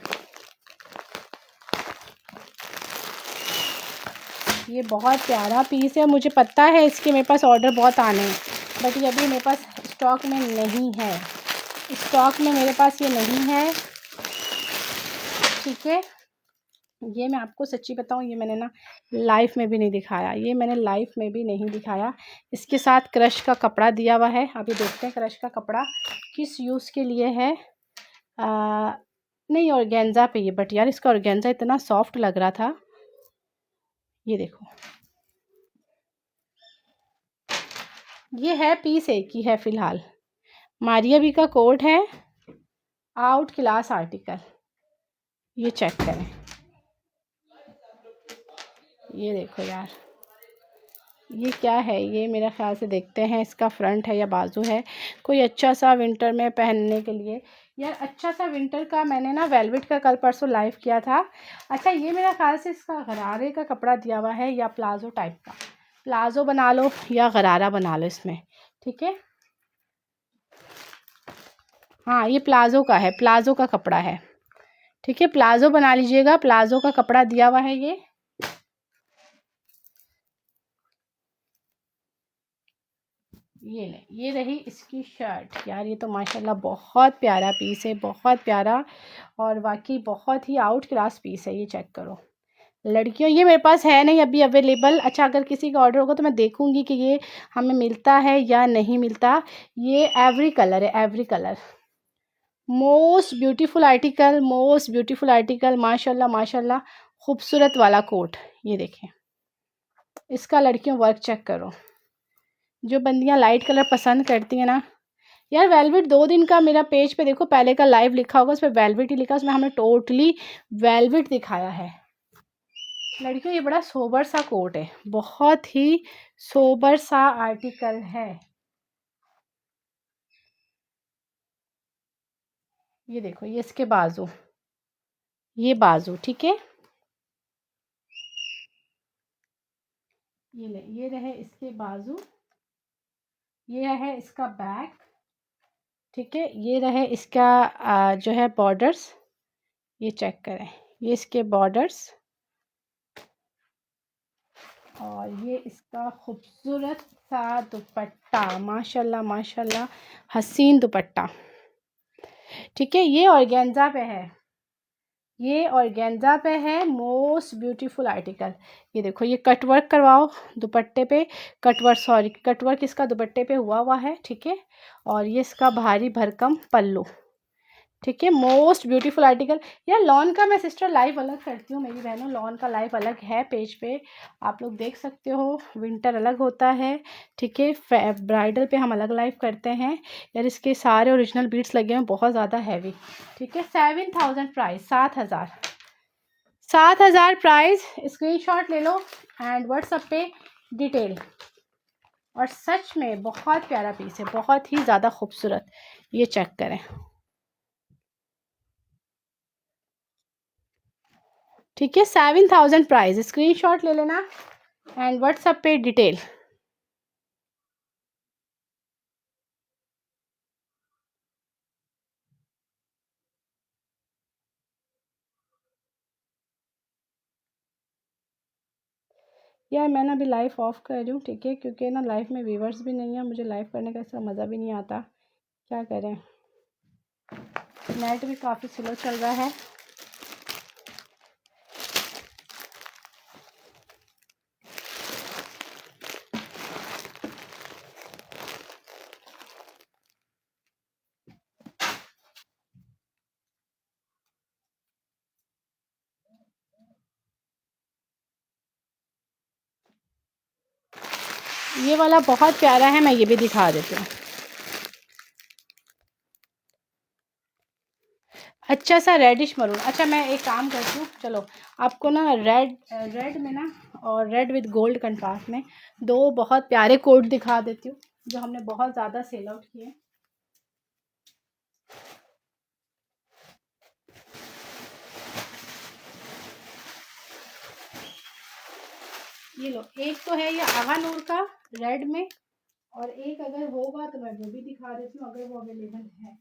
ये बहुत प्यारा पीस है। मुझे पता है इसके मेरे पास ऑर्डर बहुत आने हैं, बट ये अभी मेरे पास स्टॉक में नहीं है। स्टॉक में मेरे पास ये नहीं है, ठीक है। ये मैं आपको सच्ची बताऊँ, ये मैंने ना लाइफ में भी नहीं दिखाया, ये मैंने लाइफ में भी नहीं दिखाया। इसके साथ क्रश का कपड़ा दिया हुआ है। अभी देखते हैं क्रश का कपड़ा किस यूज़ के लिए है। नहीं, ऑर्गेन्जा पे ये, बट यार इसका ऑर्गेन्जा इतना सॉफ्ट लग रहा था। ये देखो, ये है पीस एक ही है फ़िलहाल। मारिया बी का कोट है, आउट क्लास आर्टिकल। ये चेक करें, ये देखो यार, ये क्या है। ये मेरा ख्याल से देखते हैं इसका फ्रंट है या बाजू है। कोई अच्छा सा विंटर में पहनने के लिए यार, अच्छा सा विंटर का मैंने ना वेलवेट का कल परसों लाइव किया था। अच्छा, ये मेरा ख्याल से इसका गरारे का कपड़ा दिया हुआ है, या प्लाजो टाइप का। प्लाजो बना लो या गरारा बना लो इसमें, ठीक है। हाँ, ये प्लाजो का है, प्लाजो का कपड़ा है, ठीक है। प्लाजो बना लीजिएगा, प्लाजो का कपड़ा दिया हुआ है ये। ये ले, ये रही इसकी शर्ट। यार ये तो माशाल्लाह बहुत प्यारा पीस है, बहुत प्यारा, और वाकई बहुत ही आउट क्लास पीस है। ये चेक करो लड़कियों, ये मेरे पास है नहीं अभी अवेलेबल। अच्छा, अगर किसी का ऑर्डर होगा तो मैं देखूंगी कि ये हमें मिलता है या नहीं मिलता। ये एवरी कलर है, every colour. Most beautiful article, most beautiful article, माशाल्लाह माशाल्लाह। खूबसूरत वाला कोट, ये देखें इसका लड़कियों वर्क चेक करो। जो बंदियां लाइट कलर पसंद करती हैं ना यार, वेलवेट 2 दिन का मेरा पेज पे देखो, पहले का लाइव लिखा होगा, उस पर वेलवेट ही लिखा, उसमें हमने टोटली वेलवेट दिखाया है। लड़कियों, ये बड़ा सोबर सा कोट है, बहुत ही सोबर सा आर्टिकल है। ये देखो, ये इसके बाजू, ये बाजू, ठीक है। ये ले, ये रहे इसके बाजू, ये है इसका बैक, ठीक है। ये रहे इसका जो है बॉर्डर्स, ये चेक करें, ये इसके बॉर्डर्स, और ये इसका खूबसूरत सा दुपट्टा, माशाल्लाह माशाल्लाह, हसीन दुपट्टा, ठीक है। ये ऑर्गेन्जा पे है, ये ऑर्गेन्जा पे है, मोस्ट ब्यूटीफुल आर्टिकल। ये देखो, ये कटवर्क करवाओ दुपट्टे पे, कटवर्क, सॉरी, कटवर्क इसका दुपट्टे पे हुआ है, ठीक है। और ये इसका भारी भरकम पल्लू, ठीक है। Most beautiful article. यार लॉन का मैं सिस्टर लाइव अलग करती हूँ, मेरी बहनों, लॉन का लाइव अलग है पेज पे, आप लोग देख सकते हो। विंटर अलग होता है, ठीक है। ब्राइडल पे हम अलग लाइव करते हैं। यार इसके सारे ओरिजिनल बीट्स लगे हैं, बहुत ज़्यादा हैवी, ठीक है। 7000 प्राइस, 7000, 7000 प्राइस। स्क्रीनशॉट ले लो एंड व्हाट्सएप पे डिटेल। और सच में बहुत प्यारा पीस है, बहुत ही ज़्यादा खूबसूरत। ये चेक करें, ठीक है। 7000 प्राइस, स्क्रीनशॉट ले लेना एंड व्हाट्सएप पे डिटेल। यार मैं ना अभी लाइव ऑफ कर रही हूँ, ठीक है, क्योंकि ना लाइव में व्यूवर्स भी नहीं है, मुझे लाइव करने का इसका मज़ा भी नहीं आता। क्या करें, नेट भी काफ़ी स्लो चल रहा है। ये वाला बहुत प्यारा है, मैं ये भी दिखा देती हूँ। अच्छा। अच्छा सा रेडिश मरून। अच्छा मैं एक काम करती हूँ, चलो आपको ना रेड में ना और रेड विद गोल्ड कंट्रास्ट में दो बहुत प्यारे कोट दिखा देती हूँ जो हमने बहुत ज़्यादा सेल आउट किए। ये लो, एक तो है ये आगा नूर का रेड में, और एक अगर होगा तो मैं वो भी दिखा देती हूँ अगर वो अवेलेबल है।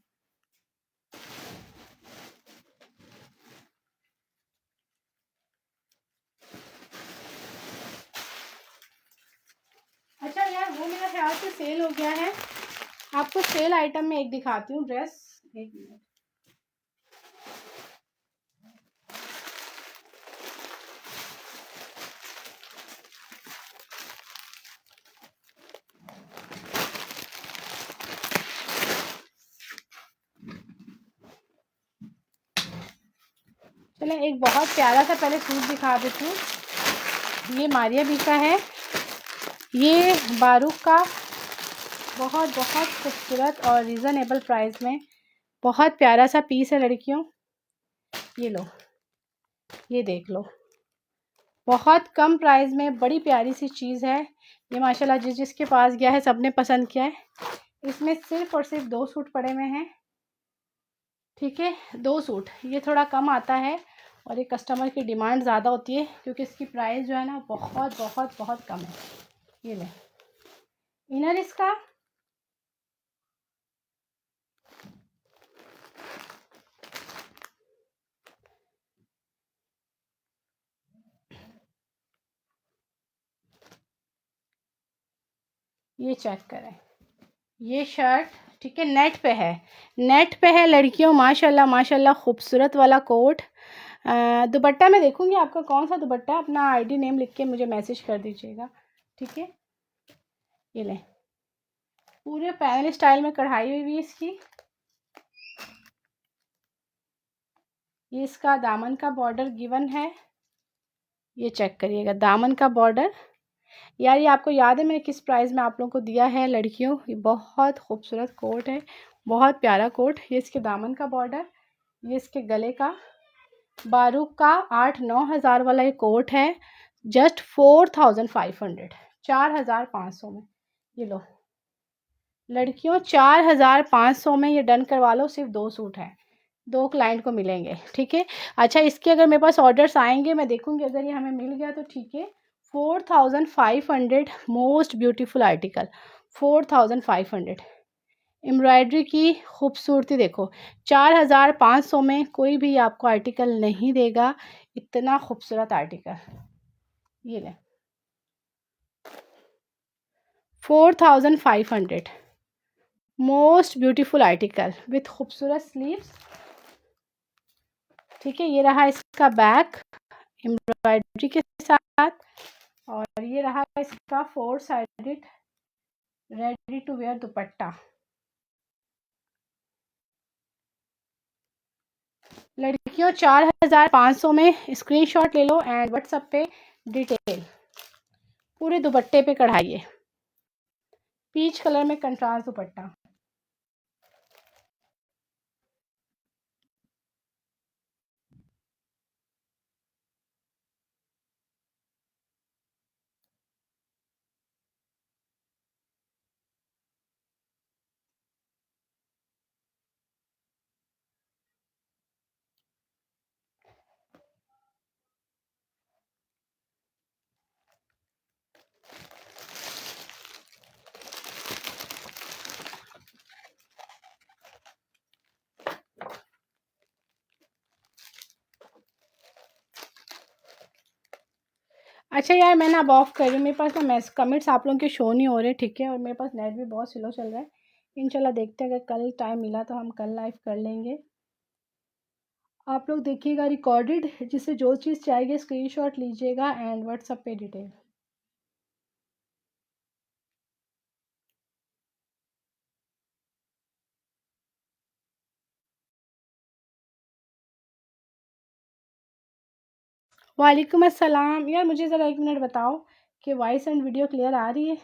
अच्छा यार वो मेरा ख्याल से सेल हो गया है, आपको सेल आइटम में एक दिखाती हूँ ड्रेस, एक मिनट। चलो एक बहुत प्यारा सा पहले सूट दिखा देती हूँ। ये मारिया बी का है, ये बारूक का, बहुत बहुत खूबसूरत और रीज़नेबल प्राइस में बहुत प्यारा सा पीस है लड़कियों। ये लो, ये देख लो, बहुत कम प्राइस में बड़ी प्यारी सी चीज़ है ये। माशाल्लाह जिसके पास गया है सबने पसंद किया है। इसमें सिर्फ़ और सिर्फ 2 सूट पड़े हुए हैं, ठीक है, 2 सूट। ये थोड़ा कम आता है और ये कस्टमर की डिमांड ज़्यादा होती है क्योंकि इसकी प्राइस जो है ना बहुत बहुत बहुत कम है। ये ले, इनर इसका ये चेक करें, ये शर्ट ठीक है नेट पे है, नेट पे है लड़कियों, माशाल्लाह माशाल्लाह खूबसूरत वाला कोट। दुपट्टा मैं देखूंगी आपका कौन सा दुपट्टा है, अपना आईडी नेम लिख के मुझे मैसेज कर दीजिएगा, ठीक है। ये ले, पूरे पैनल स्टाइल में कढ़ाई हुई है इसकी। ये इसका दामन का बॉर्डर गिवन है, ये चेक करिएगा दामन का बॉर्डर। यार ये आपको याद है मैंने किस प्राइस में आप लोगों को दिया है लड़कियों, ये बहुत खूबसूरत कोट है, बहुत प्यारा कोट। ये इसके दामन का बॉर्डर, ये इसके गले का, बारूक का 8-9 हज़ार वाला ये कोट है, जस्ट 4500, 4500 में। ये लो लड़कियों 4500 में ये डन करवा लो, सिर्फ 2 सूट हैं, 2 क्लाइंट को मिलेंगे, ठीक है। अच्छा इसके अगर मेरे पास ऑर्डर्स आएंगे मैं देखूंगी, अगर ये हमें मिल गया तो ठीक है। 4500 मोस्ट ब्यूटीफुल आर्टिकल, 4500 एम्ब्रॉयडरी की खूबसूरती देखो। 4500 में कोई भी आपको आर्टिकल नहीं देगा, इतना खूबसूरत आर्टिकल। ये ले 4500 मोस्ट ब्यूटीफुल आर्टिकल विथ खूबसूरत स्लीव्स, ठीक है। ये रहा इसका बैक एम्ब्रॉयडरी के साथ, और ये रहा इसका 4 sided ready to wear dupatta. लड़कियों 4500 में स्क्रीनशॉट ले लो एंड व्हाट्सएप पे डिटेल, पूरे दुपट्टे पे कढ़ाई है, पीच कलर में कंट्रास्ट दुपट्टा। अच्छा यार मैं ना अब ऑफ कर रही हूँ, मेरे पास ना कमेंट्स आप लोगों के शो नहीं हो रहे, ठीक है, और मेरे पास नेट भी बहुत स्लो चल रहा है। इंशाल्लाह देखते हैं, अगर कल टाइम मिला तो हम कल लाइव कर लेंगे। आप लोग देखिएगा रिकॉर्डेड, जिसे जो चीज़ चाहिए स्क्रीनशॉट लीजिएगा एंड व्हाट्सएप पे डिटेल। वालेकुम अस्सलाम। यार मुझे ज़रा 1 मिनट बताओ कि वॉइस एंड वीडियो क्लियर आ रही है?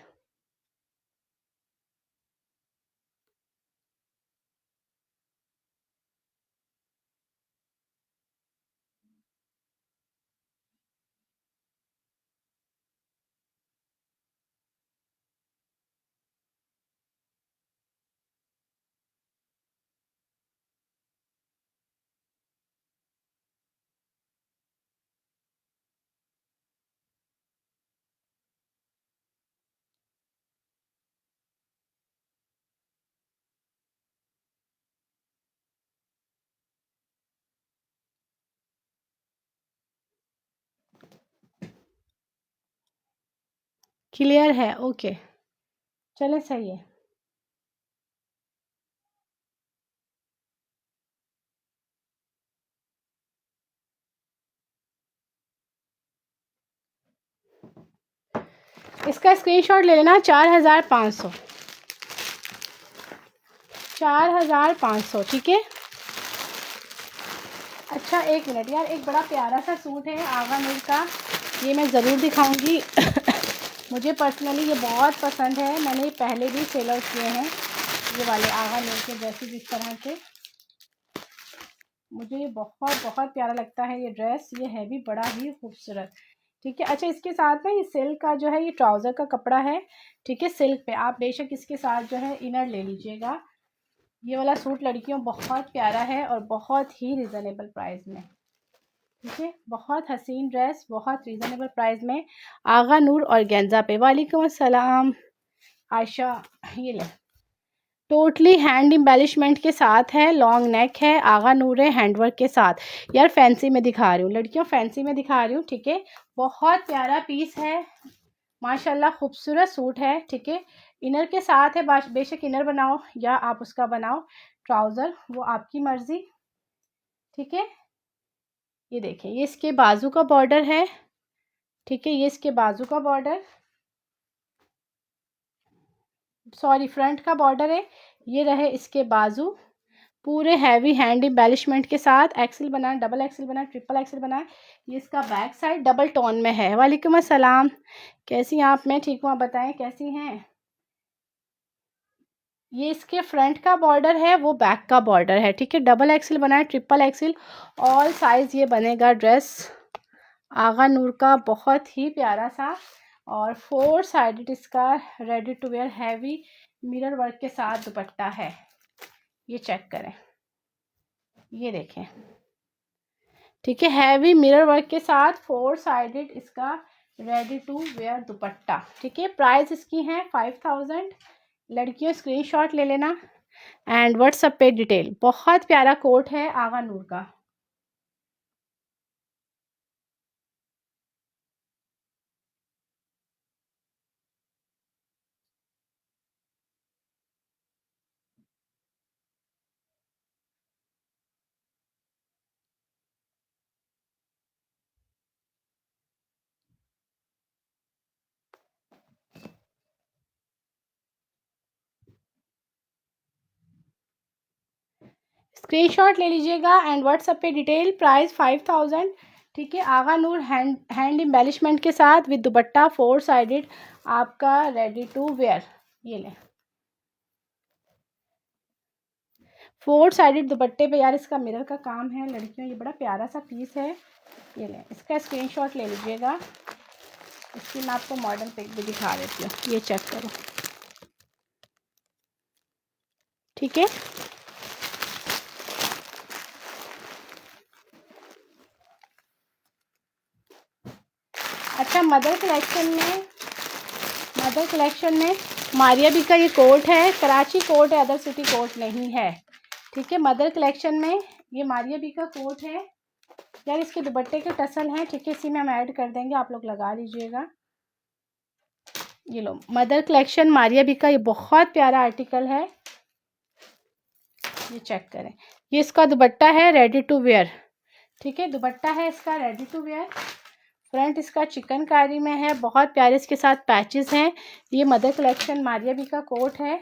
क्लियर है, ओके, चले सही है। इसका स्क्रीनशॉट ले लेना। 4500, 4500, ठीक है। अच्छा एक मिनट यार, एक बड़ा प्यारा सा सूट है आगा नूर का, ये मैं ज़रूर दिखाऊंगी। मुझे पर्सनली ये बहुत पसंद है, मैंने ये पहले भी सेल आउट किए हैं ये वाले आगा नूर के ड्रेसेस इस तरह के। मुझे ये बहुत बहुत प्यारा लगता है ये ड्रेस, ये है भी बड़ा ही खूबसूरत, ठीक है। अच्छा इसके साथ ना ये सिल्क का जो है ये ट्राउज़र का कपड़ा है, ठीक है, सिल्क पे। आप बेशक इसके साथ जो है इनर ले लीजिएगा। ये वाला सूट लड़कियों बहुत प्यारा है और बहुत ही रिजनेबल प्राइस में, ठीक है। बहुत हसीन ड्रेस, बहुत रिजनेबल प्राइस में, आगा नूर और गेंजा पे। वालेकुम अस्सलाम आयशा। ये ले, टोटली हैंड एम्बेलिशमेंट के साथ है, लॉन्ग नेक है, आगा नूर है हैंडवर्क के साथ। यार फैंसी में दिखा रही हूँ लड़कियों, फैंसी में दिखा रही हूँ, ठीक है। बहुत प्यारा पीस है माशाल्लाह, खूबसूरत सूट है, ठीक है। इनर के साथ है, बेशक इनर बनाओ या आप उसका बनाओ ट्राउज़र, वो आपकी मर्ज़ी, ठीक है। ये देखें, ये इसके बाजू का बॉर्डर है, ठीक है, ये इसके बाजू का बॉर्डर, सॉरी फ्रंट का बॉर्डर है। ये रहे इसके बाजू, पूरे हैवी हैंड एम्बेलिशमेंट के साथ। एक्सेल बना, डबल एक्सेल बना, ट्रिपल एक्सेल बना। ये इसका बैक साइड डबल टोन में है। वालेकुम अस्सलाम, कैसी हैं आप? मैं ठीक हूँ, आप बताएं कैसी हैं? ये इसके फ्रंट का बॉर्डर है, वो बैक का बॉर्डर है, ठीक है। डबल एक्सेल बना है, ट्रिपल एक्सेल, ऑल साइज़ ये बनेगा ड्रेस आगा नूर का, बहुत ही प्यारा सा। और 4 साइडेड इसका ready to wear heavy mirror work के साथ दुपट्टा है। ये चेक करें, ये देखें, ठीक है, हैवी मिरर वर्क के साथ 4 साइडेड इसका रेडी टू वेयर दुपट्टा, ठीक है। प्राइस इसकी है 5000। लड़कियों स्क्रीनशॉट ले लेना एंड व्हाट्सएप पे डिटेल। बहुत प्यारा कोट है आगा नूर का। स्क्रीनशॉट ले लीजिएगा एंड व्हाट्सएप पे डिटेल। प्राइस 5000, ठीक है। आगा नूर हैंड एम्बेलिशमेंट के साथ विद दुपट्टा 4 साइडेड आपका रेडी टू वेयर। ये ले 4 साइडेड दुपट्टे पे यार इसका मिरर का काम है लड़कियों, ये बड़ा प्यारा सा पीस है। ये ले, इसका स्क्रीनशॉट ले लीजिएगा। इसकी मैं आपको मॉडल पिक भी दिखा देती हूँ, ये चेक करो, ठीक है। अच्छा मदर कलेक्शन में मारिया बी का ये कोट है, कराची कोट है, अदर सिटी कोट नहीं है, ठीक है। मदर कलेक्शन में ये मारिया बी का कोट है यार, इसके दुपट्टे के टसल हैं, ठीक है, इसी में हम ऐड कर देंगे, आप लोग लगा लीजिएगा। ये लो मदर कलेक्शन मारिया बी का, ये बहुत प्यारा आर्टिकल है, ये चेक करें। ये इसका दुपट्टा है रेडी टू वेयर, ठीक है, दुपट्टा है इसका रेडी टू वेयर। फ्रंट इसका चिकनकारी में है, बहुत प्यारे इसके साथ पैचेस हैं। ये मदर कलेक्शन मारिया बी का कोट है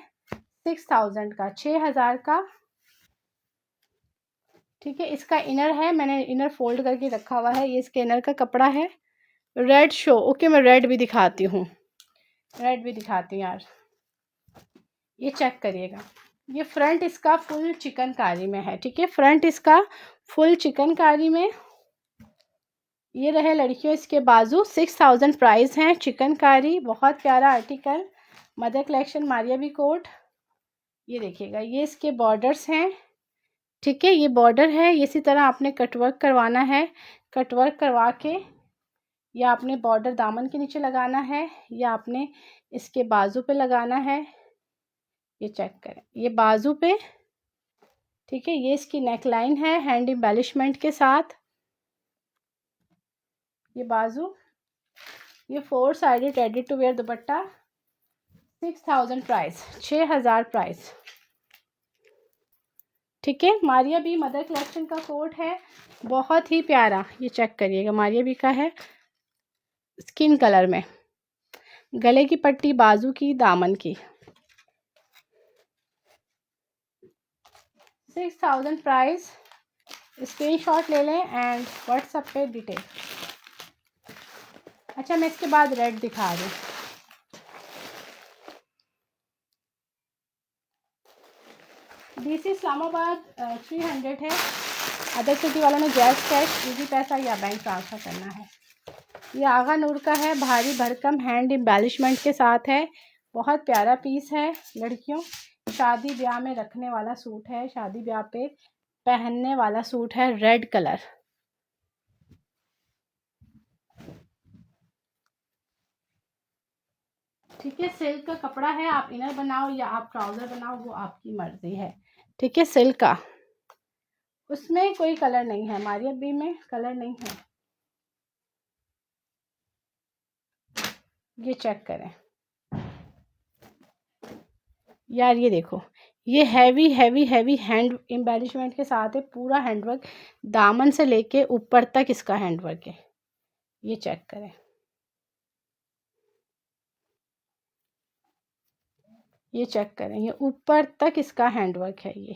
6000 का, 6000 का, ठीक है। इसका इनर है, मैंने इनर फोल्ड करके रखा हुआ है, ये इसके इनर का कपड़ा है। रेड शो, ओके, मैं रेड भी दिखाती हूँ, रेड भी दिखाती हूँ यार, ये चेक करिएगा। ये फ्रंट इसका फुल चिकनकारी में है, ठीक है, फ्रंट इसका फुल चिकनकारी में। ये रहे लड़कियों इसके बाजू, 6000 प्राइस हैं, चिकनकारी, बहुत प्यारा article, mother collection Maria B coat. ये देखिएगा, ये इसके बॉर्डर्स हैं, ठीक है, ये बॉर्डर है, इसी तरह आपने कटवर्क करवाना है। कटवर्क करवा के या आपने बॉर्डर दामन के नीचे लगाना है या आपने इसके बाजू पे लगाना है। ये चेक करें, ये बाजू पे, ठीक है। ये इसकी नेक लाइन है हैंड एम्बेलिशमेंट के साथ, ये बाजू, ये 4 sided ready to wear dupatta, 6000 price, 6000 price. ठीक है, मारिया बी मदर कलेक्शन का कोट है, बहुत ही प्यारा। ये चेक करिएगा, मारिया बी का है, स्किन कलर में, गले की पट्टी, बाजू की, दामन की। 6000 प्राइस। स्क्रीनशॉट ले लें एंड व्हाट्सएप पे डिटेल। अच्छा, मैं इसके बाद रेड दिखा दूँ। DC इस्लामाबाद 300 है। अदर सिटी वालों ने जैज़ कैश, इजी पैसा या बैंक ट्रांसफ़र करना है। ये आगा नूर का है, भारी भरकम हैंड एम्बेलिशमेंट के साथ है, बहुत प्यारा पीस है। लड़कियों, शादी ब्याह में रखने वाला सूट है, शादी ब्याह पे पहनने वाला सूट है, रेड कलर। ठीक है, सिल्क का कपड़ा है, आप इनर बनाओ या आप ट्राउज़र बनाओ, वो आपकी मर्ज़ी है। ठीक है, सिल्क का, उसमें कोई कलर नहीं है, मारिया बी में कलर नहीं है। ये चेक करें यार, ये देखो, ये heavy heavy heavy hand embellishment के साथ है, पूरा हैंडवर्क, दामन से लेके ऊपर तक इसका हैंडवर्क है। ये चेक करें, ये चेक करें, ये ऊपर तक इसका हैंडवर्क है ये।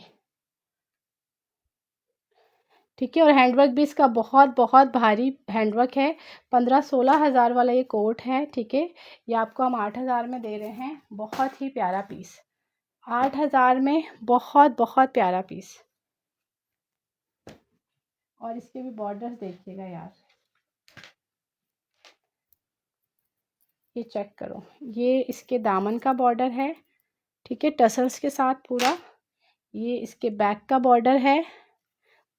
ठीक है, और हैंडवर्क भी इसका बहुत बहुत भारी हैंडवर्क है। 15-16 हज़ार वाला ये कोट है। ठीक है, ये आपको हम 8,000 में दे रहे हैं, बहुत ही प्यारा पीस, 8,000 में बहुत बहुत प्यारा पीस। और इसके भी बॉर्डर्स देखिएगा यार, ये चेक करो, ये इसके दामन का बॉर्डर है। ठीक है, टसल्स के साथ पूरा। ये इसके बैक का बॉर्डर है,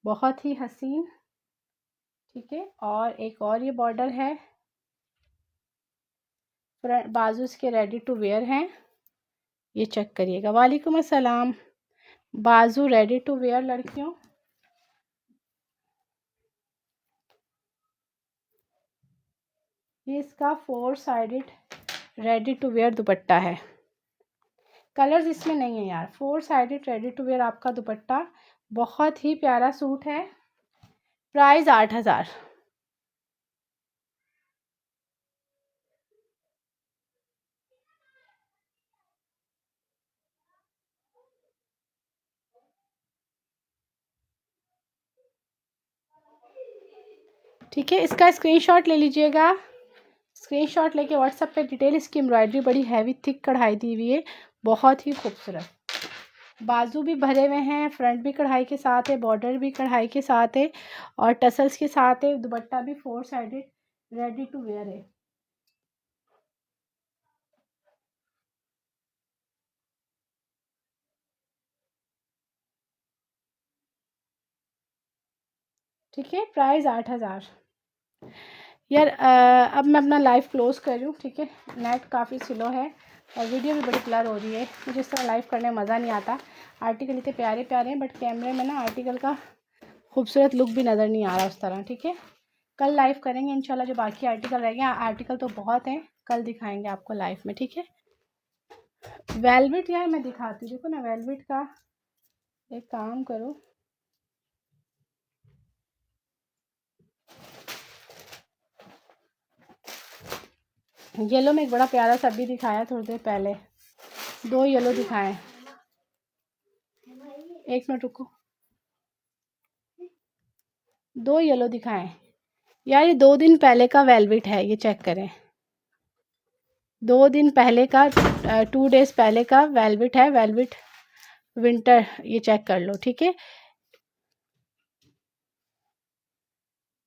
बहुत ही हसीन। ठीक है, और एक और ये बॉर्डर है, फ्रंट बाजू इसके रेडी टू वेयर हैं। ये चेक करिएगा। वालेकुम अस्सलाम। बाजू रेडी टू वेयर लड़कियों। ये इसका 4 sided ready to wear dupatta है। कलर्स इसमें नहीं है यार, 4 साइडेड रेडी टू वेयर आपका दुपट्टा, बहुत ही प्यारा सूट है। प्राइस 8,000। ठीक है, इसका स्क्रीनशॉट ले लीजिएगा। स्क्रीनशॉट लेके व्हाट्सएप पे डिटेल। इसकी एम्ब्रॉयडरी बड़ी हैवी थिक कढ़ाई दी हुई है, बहुत ही खूबसूरत। बाजू भी भरे हुए हैं, फ्रंट भी कढ़ाई के साथ है, बॉर्डर भी कढ़ाई के साथ है, और टसल्स के साथ है। दुपट्टा भी 4 साइडेड रेडी टू वेयर है। ठीक है, प्राइस 8,000। यार अब मैं अपना लाइव क्लोज कर रही हूँ। ठीक है, नेट काफ़ी स्लो है और वीडियो भी बड़ी ब्लर हो रही है, मुझे इस तरह लाइव करने में मज़ा नहीं आता। आर्टिकल इतने प्यारे प्यारे हैं, बट कैमरे में ना आर्टिकल का खूबसूरत लुक भी नज़र नहीं आ रहा उस तरह। ठीक है, कल लाइव करेंगे इंशाल्लाह, जो बाकी आर्टिकल रह गए, आर्टिकल तो बहुत हैं, कल दिखाएंगे आपको लाइव में। ठीक है, वेलवेट यार मैं दिखाती हूँ, देखो ना, वेलवेट का एक काम करो, येलो में एक बड़ा प्यारा सा भी दिखाया थोड़ी देर पहले, 2 येलो दिखाएं। एक मिनट रुको, 2 येलो दिखाएं यार, ये 2 दिन पहले का वेलवेट है, ये चेक करें, 2 दिन पहले का, 2 डेज पहले का वेलवेट है, वेलवेट विंटर, ये चेक कर लो। ठीक है,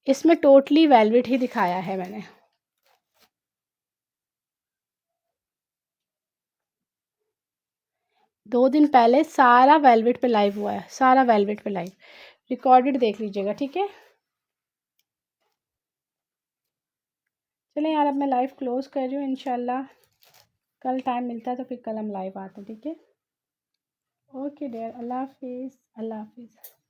इसमें टोटली वेलवेट ही दिखाया है मैंने। दो दिन पहले सारा वेलवेट पे लाइव हुआ है, सारा वेलवेट पे लाइव, रिकॉर्डेड देख लीजिएगा। ठीक है, चलें यार, अब मैं लाइव क्लोज कर रही हूँ। इंशाल्लाह कल टाइम मिलता है तो फिर कल हम लाइव आते हैं। ठीक है, ओके डियर, अल्लाह हाफिज़, अल्लाह हाफिज़।